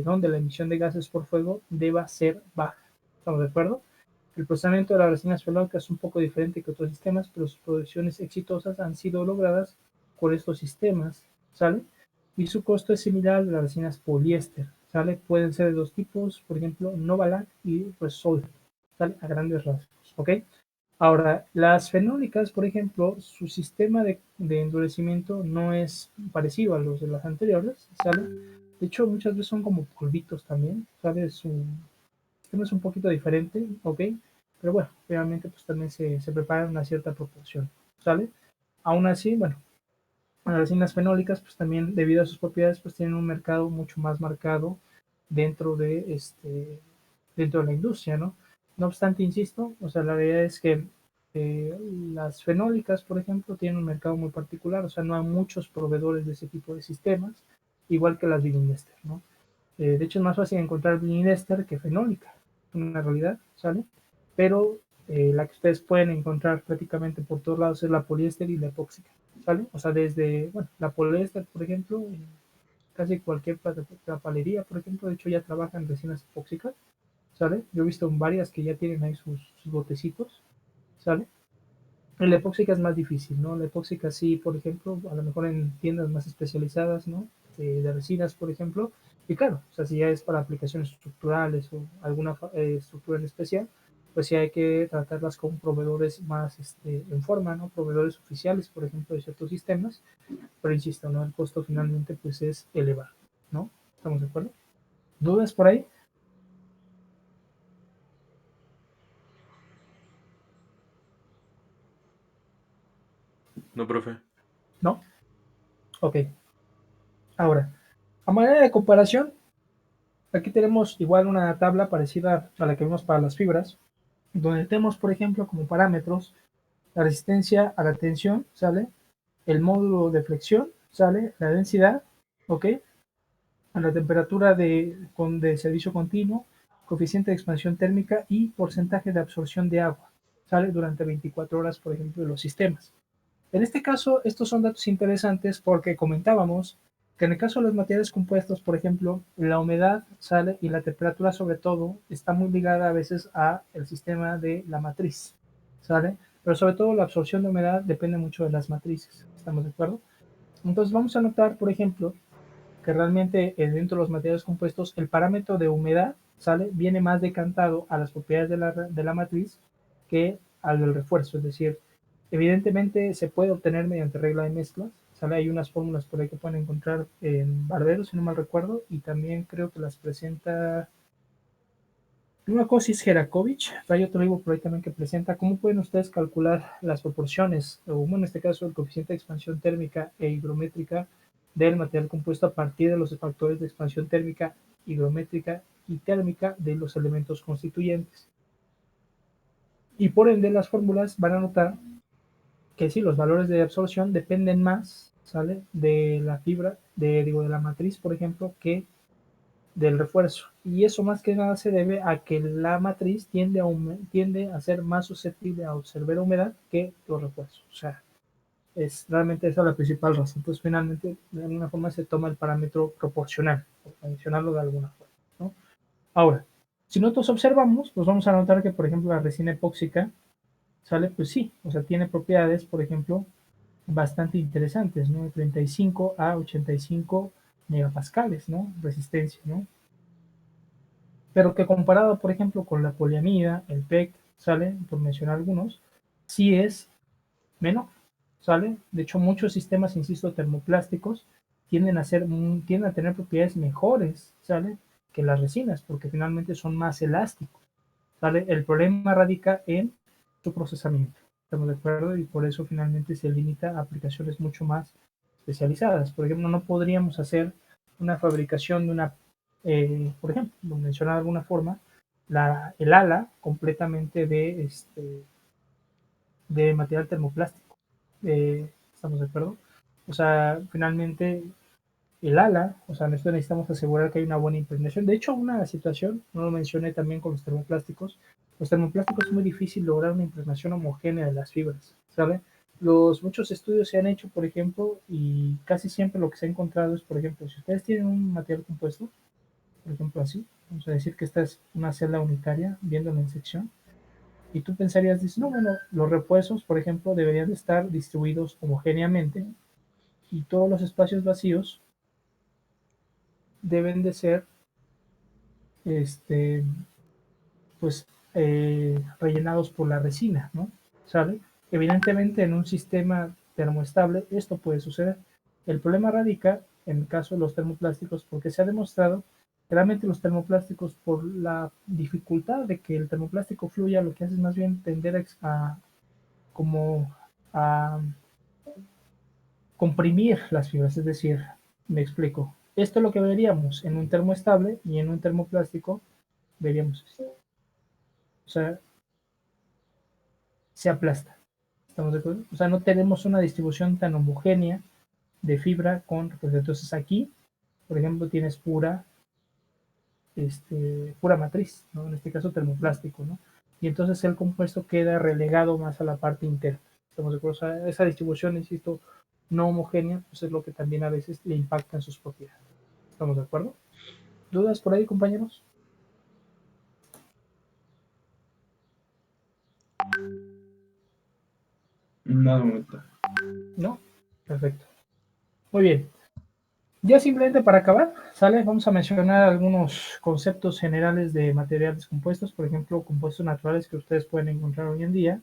donde la emisión de gases por fuego deba ser baja. ¿Estamos de acuerdo? El procesamiento de las resinas fenólicas es un poco diferente que otros sistemas, pero sus producciones exitosas han sido logradas por estos sistemas, ¿sale? Y su costo es similar al de las resinas poliéster, ¿sale? Pueden ser de dos tipos, por ejemplo, Novalac y Resol, ¿sale? A grandes rasgos, ¿ok? Ahora, las fenólicas, por ejemplo, su sistema de endurecimiento no es parecido a los de las anteriores, ¿sale? De hecho, muchas veces son como polvitos también, ¿sale? Su sistema es un poquito diferente, ¿ok? Pero bueno, realmente pues también se prepara en una cierta proporción, ¿sale? Aún así, bueno, las resinas fenólicas, pues también debido a sus propiedades, pues tienen un mercado mucho más marcado dentro dentro de la industria, ¿no? No obstante, insisto, o sea, la realidad es que las fenólicas, por ejemplo, tienen un mercado muy particular, o sea, no hay muchos proveedores de ese tipo de sistemas, igual que las Vinilester, ¿no? De hecho, es más fácil encontrar Vinilester que fenólica, una realidad, ¿sale? Pero la que ustedes pueden encontrar prácticamente por todos lados es la poliéster y la epóxica, ¿sale? O sea, desde, bueno, la poliéster, por ejemplo, en casi cualquier papelería, por ejemplo, de hecho ya trabajan resinas epóxicas, ¿sale? Yo he visto varias que ya tienen ahí sus botecitos, ¿sale? La epóxica es más difícil, ¿no? La epóxica sí, por ejemplo, a lo mejor en tiendas más especializadas, ¿no? De resinas, por ejemplo, y claro, o sea, si ya es para aplicaciones estructurales o alguna estructura en especial, pues sí hay que tratarlas con proveedores más en forma, ¿no? Proveedores oficiales, por ejemplo, de ciertos sistemas, pero insisto, ¿no? El costo finalmente pues es elevado, ¿no? ¿Estamos de acuerdo? ¿Dudas por ahí? No, profe. ¿No? Ok. Ahora, a manera de comparación, aquí tenemos igual una tabla parecida a la que vimos para las fibras, donde tenemos, por ejemplo, como parámetros la resistencia a la tensión, ¿sale? El módulo de flexión, ¿sale? La densidad, ¿ok? A la temperatura de servicio continuo, coeficiente de expansión térmica y porcentaje de absorción de agua, ¿sale? Durante 24 horas, por ejemplo, de los sistemas. En este caso, estos son datos interesantes porque comentábamos que en el caso de los materiales compuestos, por ejemplo, la humedad sale y la temperatura sobre todo está muy ligada a veces a el sistema de la matriz, ¿sale? Pero sobre todo la absorción de humedad depende mucho de las matrices, ¿estamos de acuerdo? Entonces vamos a notar, por ejemplo, que realmente dentro de los materiales compuestos el parámetro de humedad, ¿sale? Viene más decantado a las propiedades de la matriz que al del refuerzo, es decir, evidentemente se puede obtener mediante regla de mezclas, ¿sale? Hay unas fórmulas por ahí que pueden encontrar en Barbero, si no mal recuerdo, y también creo que las presenta, una cosa es Herakovich, hay otro libro por ahí también que presenta cómo pueden ustedes calcular las proporciones, o bueno, en este caso el coeficiente de expansión térmica e higrométrica del material compuesto a partir de los factores de expansión térmica, higrométrica y térmica de los elementos constituyentes. Y por ende las fórmulas van a notar que sí, los valores de absorción dependen más, ¿sale? De la fibra, digo, de la matriz, por ejemplo, que del refuerzo. Y eso más que nada se debe a que la matriz tiende a ser más susceptible a absorber humedad que los refuerzos. O sea, es realmente esa la principal razón. Entonces, finalmente, de alguna forma se toma el parámetro proporcional, por mencionarlo de alguna forma, ¿no? Ahora, si nosotros observamos, pues vamos a notar que, por ejemplo, la resina epóxica, ¿sale? Pues sí, o sea, tiene propiedades, por ejemplo, bastante interesantes, ¿no? De 35 a 85 megapascales, ¿no? Resistencia, ¿no? Pero que comparado, por ejemplo, con la poliamida, el PEC, ¿sale? Por mencionar algunos, sí es menor, ¿sale? De hecho, muchos sistemas, insisto, termoplásticos tienden a tener propiedades mejores, ¿sale? Que las resinas, porque finalmente son más elásticos, ¿sale? El problema radica en su procesamiento, ¿estamos de acuerdo? Y por eso finalmente se limita a aplicaciones mucho más especializadas. Por ejemplo, no podríamos hacer una fabricación de una, por ejemplo, lo mencionaba de alguna forma, el ala completamente de material termoplástico. ¿Estamos de acuerdo? O sea, finalmente el ala, o sea, nosotros necesitamos asegurar que hay una buena impregnación. De hecho, una situación, no lo mencioné también con los termoplásticos es muy difícil lograr una impregnación homogénea de las fibras, ¿sabe? Muchos estudios se han hecho, por ejemplo, y casi siempre lo que se ha encontrado es, por ejemplo, si ustedes tienen un material compuesto, por ejemplo así, vamos a decir que esta es una celda unitaria, viéndola en sección, y tú pensarías, dices, no, bueno, los repuestos, por ejemplo, deberían de estar distribuidos homogéneamente y todos los espacios vacíos deben de ser este, pues rellenados por la resina, ¿no? ¿Sale? Evidentemente en un sistema termoestable esto puede suceder. El problema radica en el caso de los termoplásticos porque se ha demostrado que realmente los termoplásticos, por la dificultad de que el termoplástico fluya, lo que hace es más bien tender como a comprimir las fibras, es decir, me explico. Esto es lo que veríamos en un termoestable y en un termoplástico veríamos esto. O sea, se aplasta. ¿Estamos de acuerdo? O sea, no tenemos una distribución tan homogénea de fibra con, pues entonces aquí, por ejemplo, tienes pura matriz, ¿no? En este caso termoplástico, ¿no? Y entonces el compuesto queda relegado más a la parte interna. ¿Estamos de acuerdo? O sea, esa distribución, insisto, no homogénea, pues es lo que también a veces le impacta en sus propiedades. ¿Estamos de acuerdo? ¿Dudas por ahí, compañeros? No, de momento. ¿No? Perfecto. Muy bien. Ya simplemente para acabar, ¿sale? Vamos a mencionar algunos conceptos generales de materiales compuestos, por ejemplo, compuestos naturales que ustedes pueden encontrar hoy en día.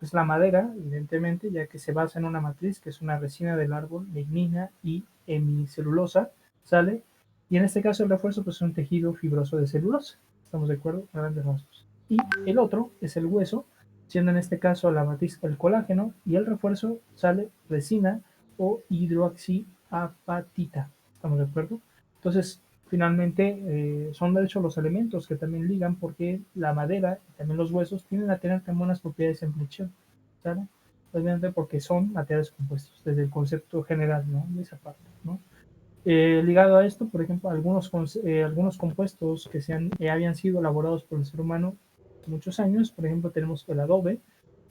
Es la madera, evidentemente, ya que se basa en una matriz que es una resina del árbol, lignina y hemicelulosa, ¿sale? Y en este caso el refuerzo pues, es un tejido fibroso de celulosa. ¿Estamos de acuerdo? A grandes rasgos. Y el otro es el hueso, siendo en este caso la matriz el colágeno y el refuerzo sale resina o hidroxiapatita. ¿Estamos de acuerdo? Entonces, finalmente, son de hecho los elementos que también ligan porque la madera y también los huesos tienden a tener tan buenas propiedades en fricción, ¿sale? Obviamente porque son materiales compuestos, desde el concepto general, ¿no? De esa parte, ¿no? Ligado a esto, por ejemplo, algunos compuestos que habían sido elaborados por el ser humano muchos años, por ejemplo, tenemos el adobe,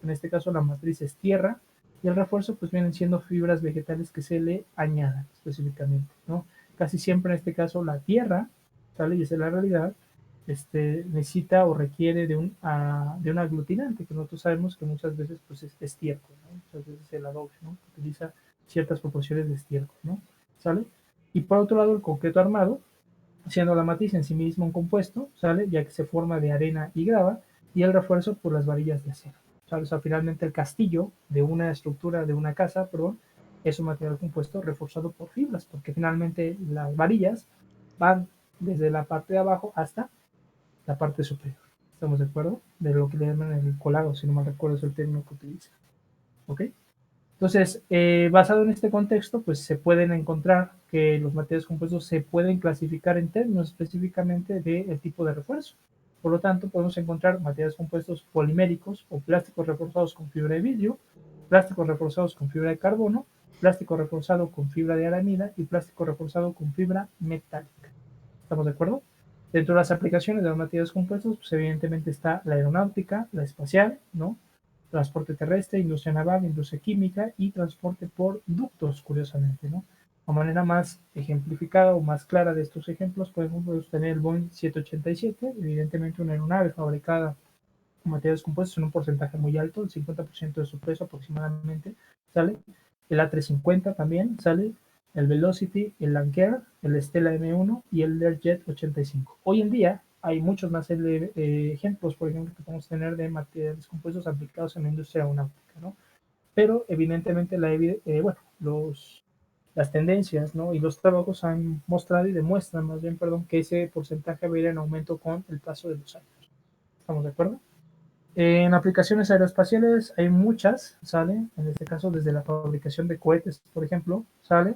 en este caso la matriz es tierra, y el refuerzo pues vienen siendo fibras vegetales que se le añadan específicamente, ¿no? Casi siempre en este caso la tierra, ¿sale? Y esa es la realidad, necesita o requiere de un aglutinante, que nosotros sabemos que muchas veces pues es estiércol, ¿no? Muchas veces el adobe, ¿no? Utiliza ciertas proporciones de estiércol, ¿no? ¿Sale? Y por otro lado el concreto armado, siendo la matriz en sí mismo un compuesto, ¿sale? Ya que se forma de arena y grava, y el refuerzo por las varillas de acero. ¿Sale? O sea, finalmente el castillo de una estructura, de una casa, perdón, es un material compuesto reforzado por fibras, porque finalmente las varillas van desde la parte de abajo hasta la parte superior. ¿Estamos de acuerdo? De lo que le llaman el colado, si no mal recuerdo es el término que utiliza. ¿Ok? Entonces, basado en este contexto, pues se pueden encontrar que los materiales compuestos se pueden clasificar en términos específicamente del tipo de refuerzo. Por lo tanto, podemos encontrar materiales compuestos poliméricos o plásticos reforzados con fibra de vidrio, plásticos reforzados con fibra de carbono, plástico reforzado con fibra de aramida y plástico reforzado con fibra metálica. ¿Estamos de acuerdo? Dentro de las aplicaciones de los materiales compuestos, pues evidentemente está la aeronáutica, la espacial, ¿no? Transporte terrestre, industria naval, industria química y transporte por ductos, curiosamente, ¿no? De manera más ejemplificada o más clara de estos ejemplos, podemos tener el Boeing 787, evidentemente una aeronave fabricada con materiales compuestos en un porcentaje muy alto, el 50% de su peso aproximadamente, ¿sale? El A350 también, ¿sale? El Velocity, el Lancair, el Stella M1 y el Learjet 85. Hoy en día hay muchos más ejemplos, por ejemplo, que podemos tener de materiales compuestos aplicados en la industria aeronáutica, ¿no? Pero evidentemente las tendencias, ¿no? Y los trabajos han mostrado y demuestran más bien, perdón, que ese porcentaje va a ir en aumento con el paso de los años. ¿Estamos de acuerdo? En aplicaciones aeroespaciales hay muchas, ¿sale? En este caso, desde la fabricación de cohetes, por ejemplo, ¿sale?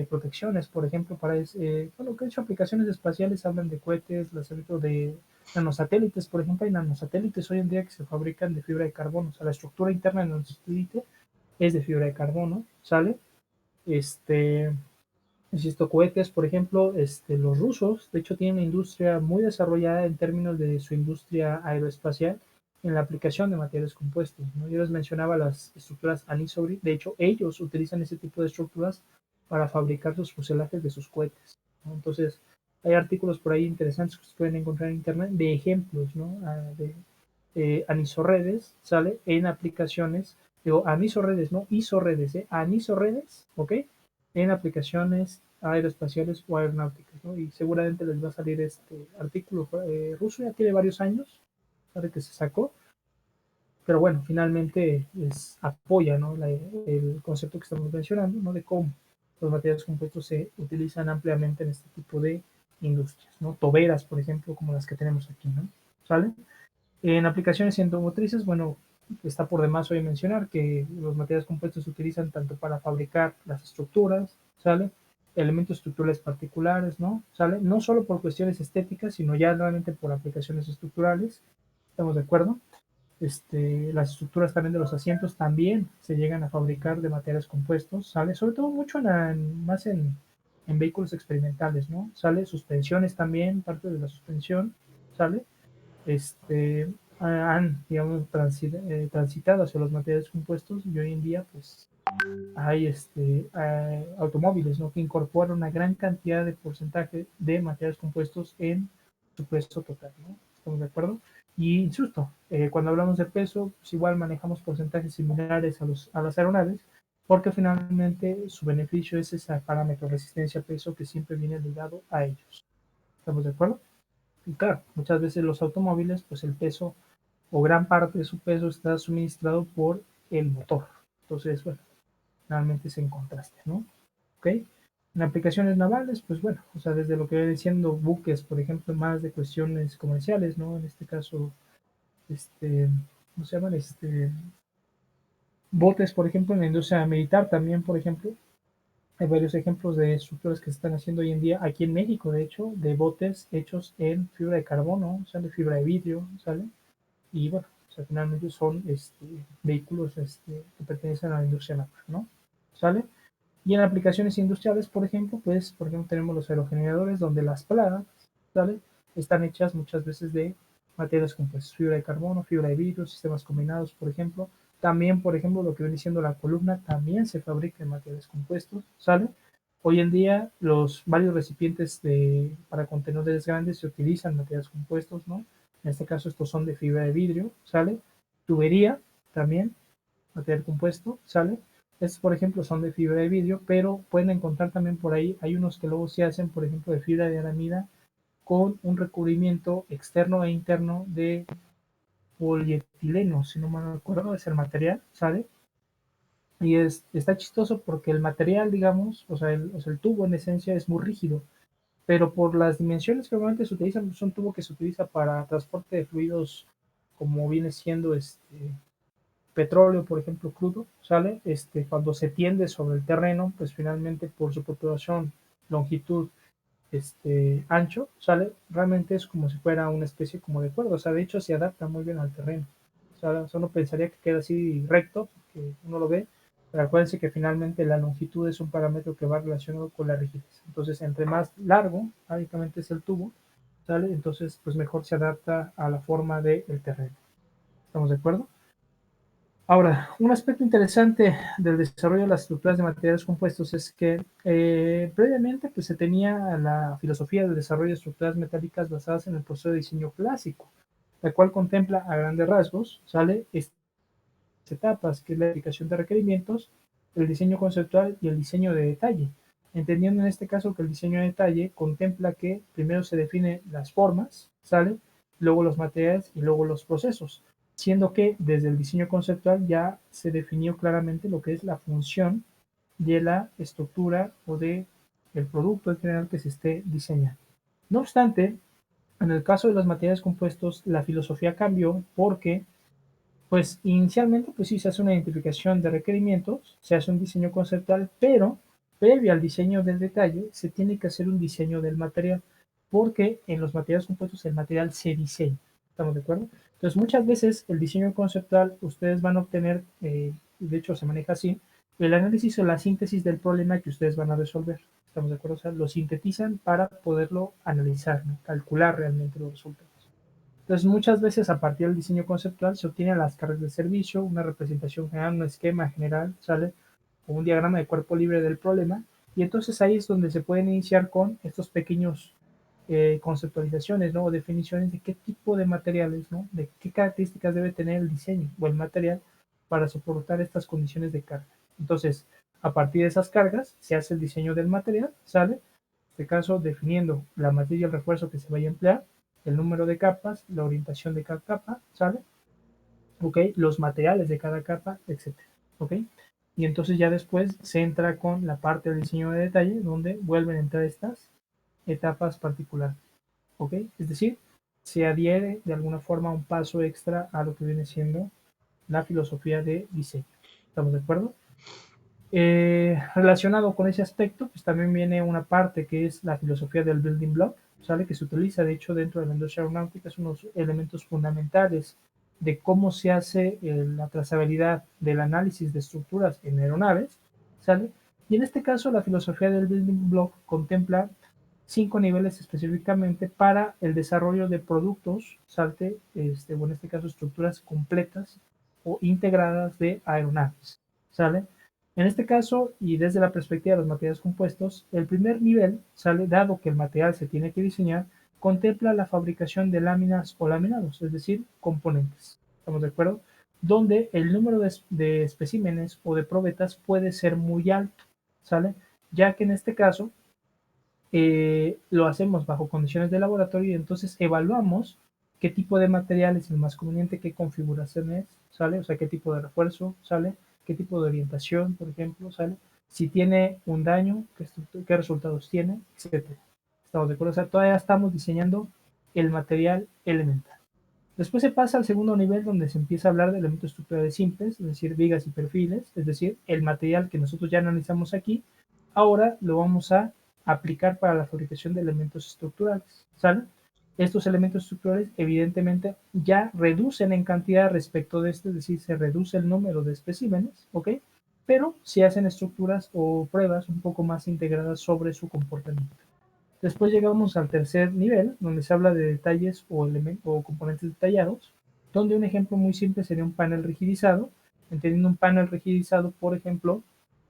Protecciones, por ejemplo, que he hecho aplicaciones espaciales hablan de cohetes, lanzamiento de nanosatélites, por ejemplo, hay nanosatélites hoy en día que se fabrican de fibra de carbono, o sea, la estructura interna del nanosatélite es de fibra de carbono, ¿sale? Este, Insisto, cohetes, por ejemplo, los rusos, de hecho, tienen una industria muy desarrollada en términos de su industria aeroespacial en la aplicación de materiales compuestos, ¿no? Yo les mencionaba las estructuras anisobri, de hecho, ellos utilizan ese tipo de estructuras para fabricar sus fuselajes de sus cohetes, ¿no? Entonces, hay artículos por ahí interesantes que se pueden encontrar en internet de ejemplos, ¿no? De anisoredes, ¿sale? En aplicaciones, digo, anisoredes, no isoredes, anisoredes, ¿ok? En aplicaciones aeroespaciales o aeronáuticas, ¿no? Y seguramente les va a salir este artículo ruso, ya tiene varios años, para que se sacó, pero bueno, finalmente apoya, ¿no? El concepto que estamos mencionando, ¿no? De cómo los materiales compuestos se utilizan ampliamente en este tipo de industrias, ¿no? Toberas, por ejemplo, como las que tenemos aquí, ¿no? ¿Sale? En aplicaciones automotrices, bueno, está por demás hoy mencionar que los materiales compuestos se utilizan tanto para fabricar las estructuras, ¿sale? Elementos estructurales particulares, ¿no? ¿Sale? No solo por cuestiones estéticas, sino ya realmente por aplicaciones estructurales, ¿estamos de acuerdo? Las estructuras también de los asientos también se llegan a fabricar de materiales compuestos, ¿sale? Sobre todo mucho más en vehículos experimentales, ¿no? ¿Sale? Suspensiones también, parte de la suspensión, ¿sale? este, Han, digamos, transitado hacia los materiales compuestos y hoy en día, pues, hay automóviles, ¿no? Que incorporan una gran cantidad de porcentaje de materiales compuestos en su peso total, ¿no? ¿Estamos de acuerdo? Y insisto, cuando hablamos de peso, pues igual manejamos porcentajes similares a las aeronaves, porque finalmente su beneficio es ese parámetro resistencia-peso que siempre viene ligado a ellos. ¿Estamos de acuerdo? Y claro, muchas veces los automóviles, pues el peso o gran parte de su peso está suministrado por el motor. Entonces, bueno, realmente es en contraste, ¿no? ¿Ok? En aplicaciones navales, pues bueno, o sea, desde lo que viene siendo buques, por ejemplo, más de cuestiones comerciales, ¿no? En este caso, ¿cómo se llaman? Botes, por ejemplo, en la industria militar también, por ejemplo, hay varios ejemplos de estructuras que se están haciendo hoy en día, aquí en México, de hecho, de botes hechos en fibra de carbono, sale fibra de vidrio, sale, y bueno, o sea, finalmente son vehículos que pertenecen a la industria naval, ¿no? ¿Sale? Y en aplicaciones industriales, por ejemplo, pues, por ejemplo, tenemos los aerogeneradores donde las plagas, ¿sale? Están hechas muchas veces de materias compuestas, fibra de carbono, fibra de vidrio, sistemas combinados, por ejemplo. También, por ejemplo, lo que viene siendo la columna también se fabrica en materiales compuestos, ¿sale? Hoy en día los varios recipientes para contenedores grandes se utilizan materiales compuestos, ¿no? En este caso estos son de fibra de vidrio, ¿sale? Tubería también, material compuesto, ¿sale? Estos, por ejemplo, son de fibra de vidrio, pero pueden encontrar también por ahí, hay unos que luego se hacen, por ejemplo, de fibra de aramida con un recubrimiento externo e interno de polietileno, si no me acuerdo, es el material, ¿sale? Y está chistoso porque el material, digamos, o sea, el tubo en esencia es muy rígido, pero por las dimensiones que normalmente se utilizan, pues, son tubo que se utiliza para transporte de fluidos, como viene siendo petróleo, por ejemplo, crudo, ¿sale? Cuando se tiende sobre el terreno, pues finalmente por su propagación, longitud, ancho, ¿sale? Realmente es como si fuera una especie como de cuerda, o sea, de hecho se adapta muy bien al terreno. O sea, solo pensaría que queda así recto, porque uno lo ve, pero acuérdense que finalmente la longitud es un parámetro que va relacionado con la rigidez. Entonces, entre más largo, básicamente es el tubo, ¿sale? Entonces, pues mejor se adapta a la forma del terreno. ¿Estamos de acuerdo? Ahora, un aspecto interesante del desarrollo de las estructuras de materiales compuestos es que previamente pues, se tenía la filosofía del desarrollo de estructuras metálicas basadas en el proceso de diseño clásico, la cual contempla a grandes rasgos, sale estas etapas, que es la identificación de requerimientos, el diseño conceptual y el diseño de detalle, entendiendo en este caso que el diseño de detalle contempla que primero se definen las formas, sale, luego los materiales y luego los procesos, siendo que desde el diseño conceptual ya se definió claramente lo que es la función de la estructura o de el producto en general que se esté diseñando. No obstante, en el caso de los materiales compuestos, la filosofía cambió porque, pues inicialmente, pues sí se hace una identificación de requerimientos, se hace un diseño conceptual, pero previo al diseño del detalle se tiene que hacer un diseño del material, porque en los materiales compuestos el material se diseña. ¿Estamos de acuerdo? Entonces, muchas veces el diseño conceptual ustedes van a obtener, de hecho se maneja así, el análisis o la síntesis del problema que ustedes van a resolver. ¿Estamos de acuerdo? O sea, lo sintetizan para poderlo analizar, ¿no? Calcular realmente los resultados. Entonces, muchas veces a partir del diseño conceptual se obtienen las cargas de servicio, una representación general, un esquema general, ¿sale? O un diagrama de cuerpo libre del problema. Y entonces ahí es donde se pueden iniciar con estos pequeños conceptualizaciones, ¿no? O definiciones de qué tipo de materiales, ¿no? De qué características debe tener el diseño o el material para soportar estas condiciones de carga. Entonces, A partir de esas cargas se hace el diseño del material, ¿sale? En este caso definiendo la materia y el refuerzo que se vaya a emplear, el número de capas, la orientación de cada capa, ¿sale? ¿Ok? Los materiales de cada capa, etcétera, ¿ok? Y entonces ya después se entra con la parte del diseño de detalle, donde vuelven a entrar estas etapas particulares, ¿ok? Es decir, se adhiere de alguna forma un paso extra a lo que viene siendo la filosofía de diseño. ¿Estamos de acuerdo? Relacionado con ese aspecto, pues también viene una parte que es la filosofía del building block, ¿sale? Que se utiliza de hecho dentro de la industria aeronáutica, son unos elementos fundamentales de cómo se hace la trazabilidad del análisis de estructuras en aeronaves, ¿sale? Y en este caso la filosofía del building block contempla 5 niveles específicamente para el desarrollo de productos, salte, o en este caso estructuras completas o integradas de aeronaves, ¿sale? En este caso, y desde la perspectiva de los materiales compuestos, el primer nivel, ¿sale? Dado que el material se tiene que diseñar, contempla la fabricación de láminas o laminados, es decir, componentes. ¿Estamos de acuerdo? Donde el número de especímenes o de probetas puede ser muy alto, ¿sale? Ya que en este caso lo hacemos bajo condiciones de laboratorio y entonces evaluamos qué tipo de material es el más conveniente, qué configuración es, ¿sale? O sea, qué tipo de refuerzo, ¿sale? Qué tipo de orientación, por ejemplo, ¿sale? Si tiene un daño, qué resultados tiene, etcétera. ¿Estamos de acuerdo? O sea, todavía estamos diseñando el material elemental. Después se pasa al segundo nivel donde se empieza a hablar de elementos estructurales simples, es decir, vigas y perfiles, es decir, el material que nosotros ya analizamos aquí, ahora lo vamos a aplicar para la fabricación de elementos estructurales, ¿sale? Estos elementos estructurales evidentemente ya reducen en cantidad respecto de este, es decir, se reduce el número de especímenes, ¿ok? Pero se hacen estructuras o pruebas un poco más integradas sobre su comportamiento. Después llegamos al tercer nivel, donde se habla de detalles o componentes detallados, donde un ejemplo muy simple sería un panel rigidizado, entendiendo un panel rigidizado, por ejemplo,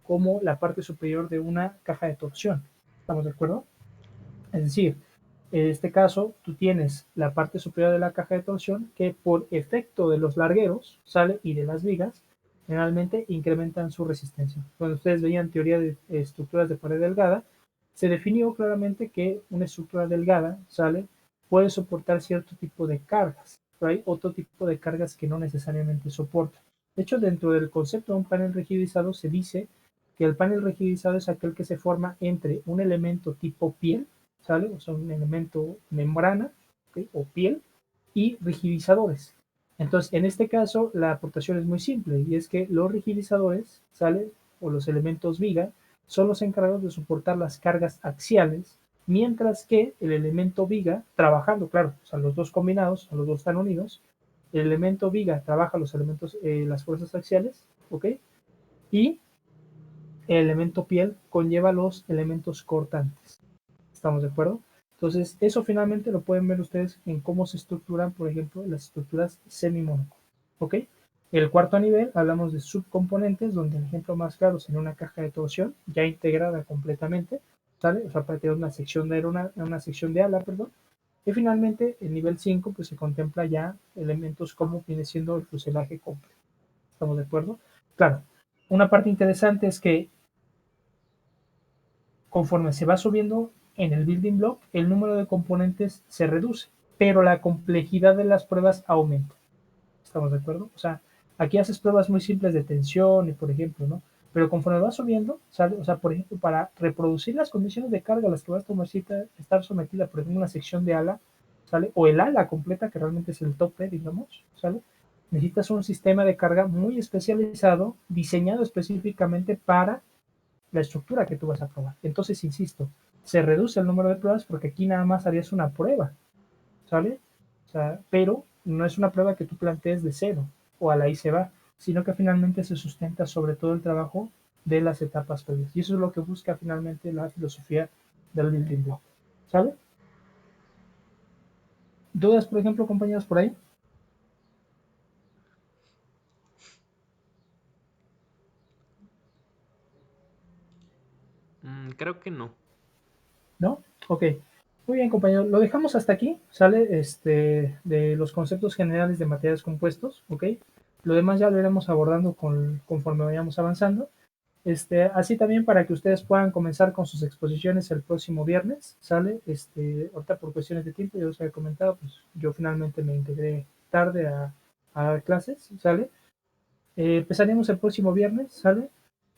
como la parte superior de una caja de torsión. ¿Estamos de acuerdo? Es decir, en este caso, tú tienes la parte superior de la caja de torsión que por efecto de los largueros, ¿sale? Y de las vigas, generalmente incrementan su resistencia. Cuando ustedes veían teoría de estructuras de pared delgada, se definió claramente que una estructura delgada, ¿sale? Puede soportar cierto tipo de cargas, pero hay otro tipo de cargas que no necesariamente soporta. De hecho, dentro del concepto de un panel rigidizado se dice que el panel rigidizado es aquel que se forma entre un elemento tipo piel, ¿sale? O sea, un elemento membrana, ¿okay? O piel, y rigidizadores. Entonces, en este caso, la aportación es muy simple, y es que los rigidizadores, ¿sale? O los elementos viga, son los encargados de soportar las cargas axiales, mientras que el elemento viga, trabajando, claro, o sea, los dos combinados, los dos están unidos, el elemento viga trabaja los elementos, las fuerzas axiales, ¿ok? Y el elemento piel conlleva los elementos cortantes. ¿Estamos de acuerdo? Entonces, eso finalmente lo pueden ver ustedes en cómo se estructuran, por ejemplo, las estructuras semimónico. ¿Ok? El cuarto nivel, hablamos de subcomponentes, donde el ejemplo más claro sería una caja de torsión ya integrada completamente, ¿sale? O sea, para tener una sección de una sección de ala, perdón. Y finalmente, el nivel 5, pues se contempla ya elementos como viene siendo el fuselaje completo. ¿Estamos de acuerdo? Claro, una parte interesante es que conforme se va subiendo en el building block, el número de componentes se reduce, pero la complejidad de las pruebas aumenta. ¿Estamos de acuerdo? O sea, aquí haces pruebas muy simples de tensión, por ejemplo, ¿no? Pero conforme va subiendo, ¿sale? O sea, por ejemplo, para reproducir las condiciones de carga a las que va a estar sometida, por ejemplo, una sección de ala, ¿sale? O el ala completa, que realmente es el tope, digamos, ¿sale? Necesitas un sistema de carga muy especializado, diseñado específicamente para la estructura que tú vas a probar. Entonces, insisto, se reduce el número de pruebas porque aquí nada más harías una prueba, ¿sale? O sea, pero no es una prueba que tú plantees de cero o a la ahí se va, sino que finalmente se sustenta sobre todo el trabajo de las etapas previas. Y eso es lo que busca finalmente la filosofía del building block, ¿sale? ¿Dudas, por ejemplo, compañeros, por ahí? Creo que no. ¿No? Ok. Muy bien, compañero. Lo dejamos hasta aquí, ¿sale? De los conceptos generales de materiales compuestos, ¿ok? Lo demás ya lo iremos abordando conforme vayamos avanzando. Así también para que ustedes puedan comenzar con sus exposiciones el próximo viernes, ¿sale? Ahorita por cuestiones de tiempo, yo os había comentado, pues yo finalmente me integré tarde a clases, ¿sale? Empezaríamos el próximo viernes, ¿sale?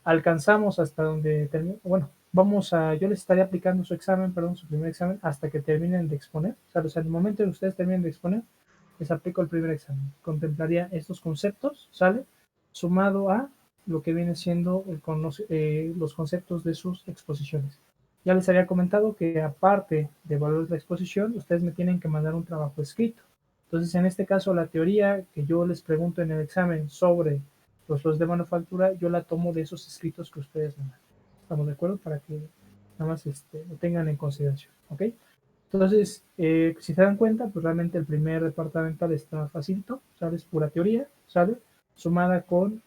Alcanzamos hasta donde termine, bueno, yo les estaría aplicando su examen, perdón, su primer examen, hasta que terminen de exponer, ¿sale? O sea, en el momento en que ustedes terminen de exponer, les aplico el primer examen. Contemplaría estos conceptos, ¿sale? Sumado a lo que viene siendo los conceptos de sus exposiciones. Ya les había comentado que aparte de evaluar la exposición, ustedes me tienen que mandar un trabajo escrito. Entonces, en este caso, la teoría que yo les pregunto en el examen sobre los de manufactura, yo la tomo de esos escritos que ustedes me dan. ¿Estamos de acuerdo? Para que nada más lo tengan en consideración, ¿ok? Entonces, si se dan cuenta, pues realmente el primer departamental está facilito, ¿sabes? Pura teoría, ¿sale? Sumada con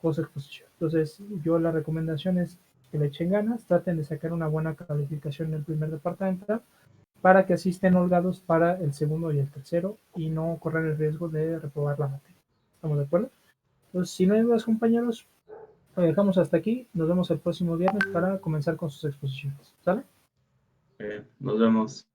post exposición. Entonces, yo la recomendación es que le echen ganas, traten de sacar una buena calificación en el primer departamental para que así estén holgados para el segundo y el tercero y no corran el riesgo de reprobar la materia. ¿Estamos de acuerdo? Entonces, si no hay dudas, compañeros, lo dejamos hasta aquí. Nos vemos el próximo viernes para comenzar con sus exposiciones. ¿Sale? Nos vemos.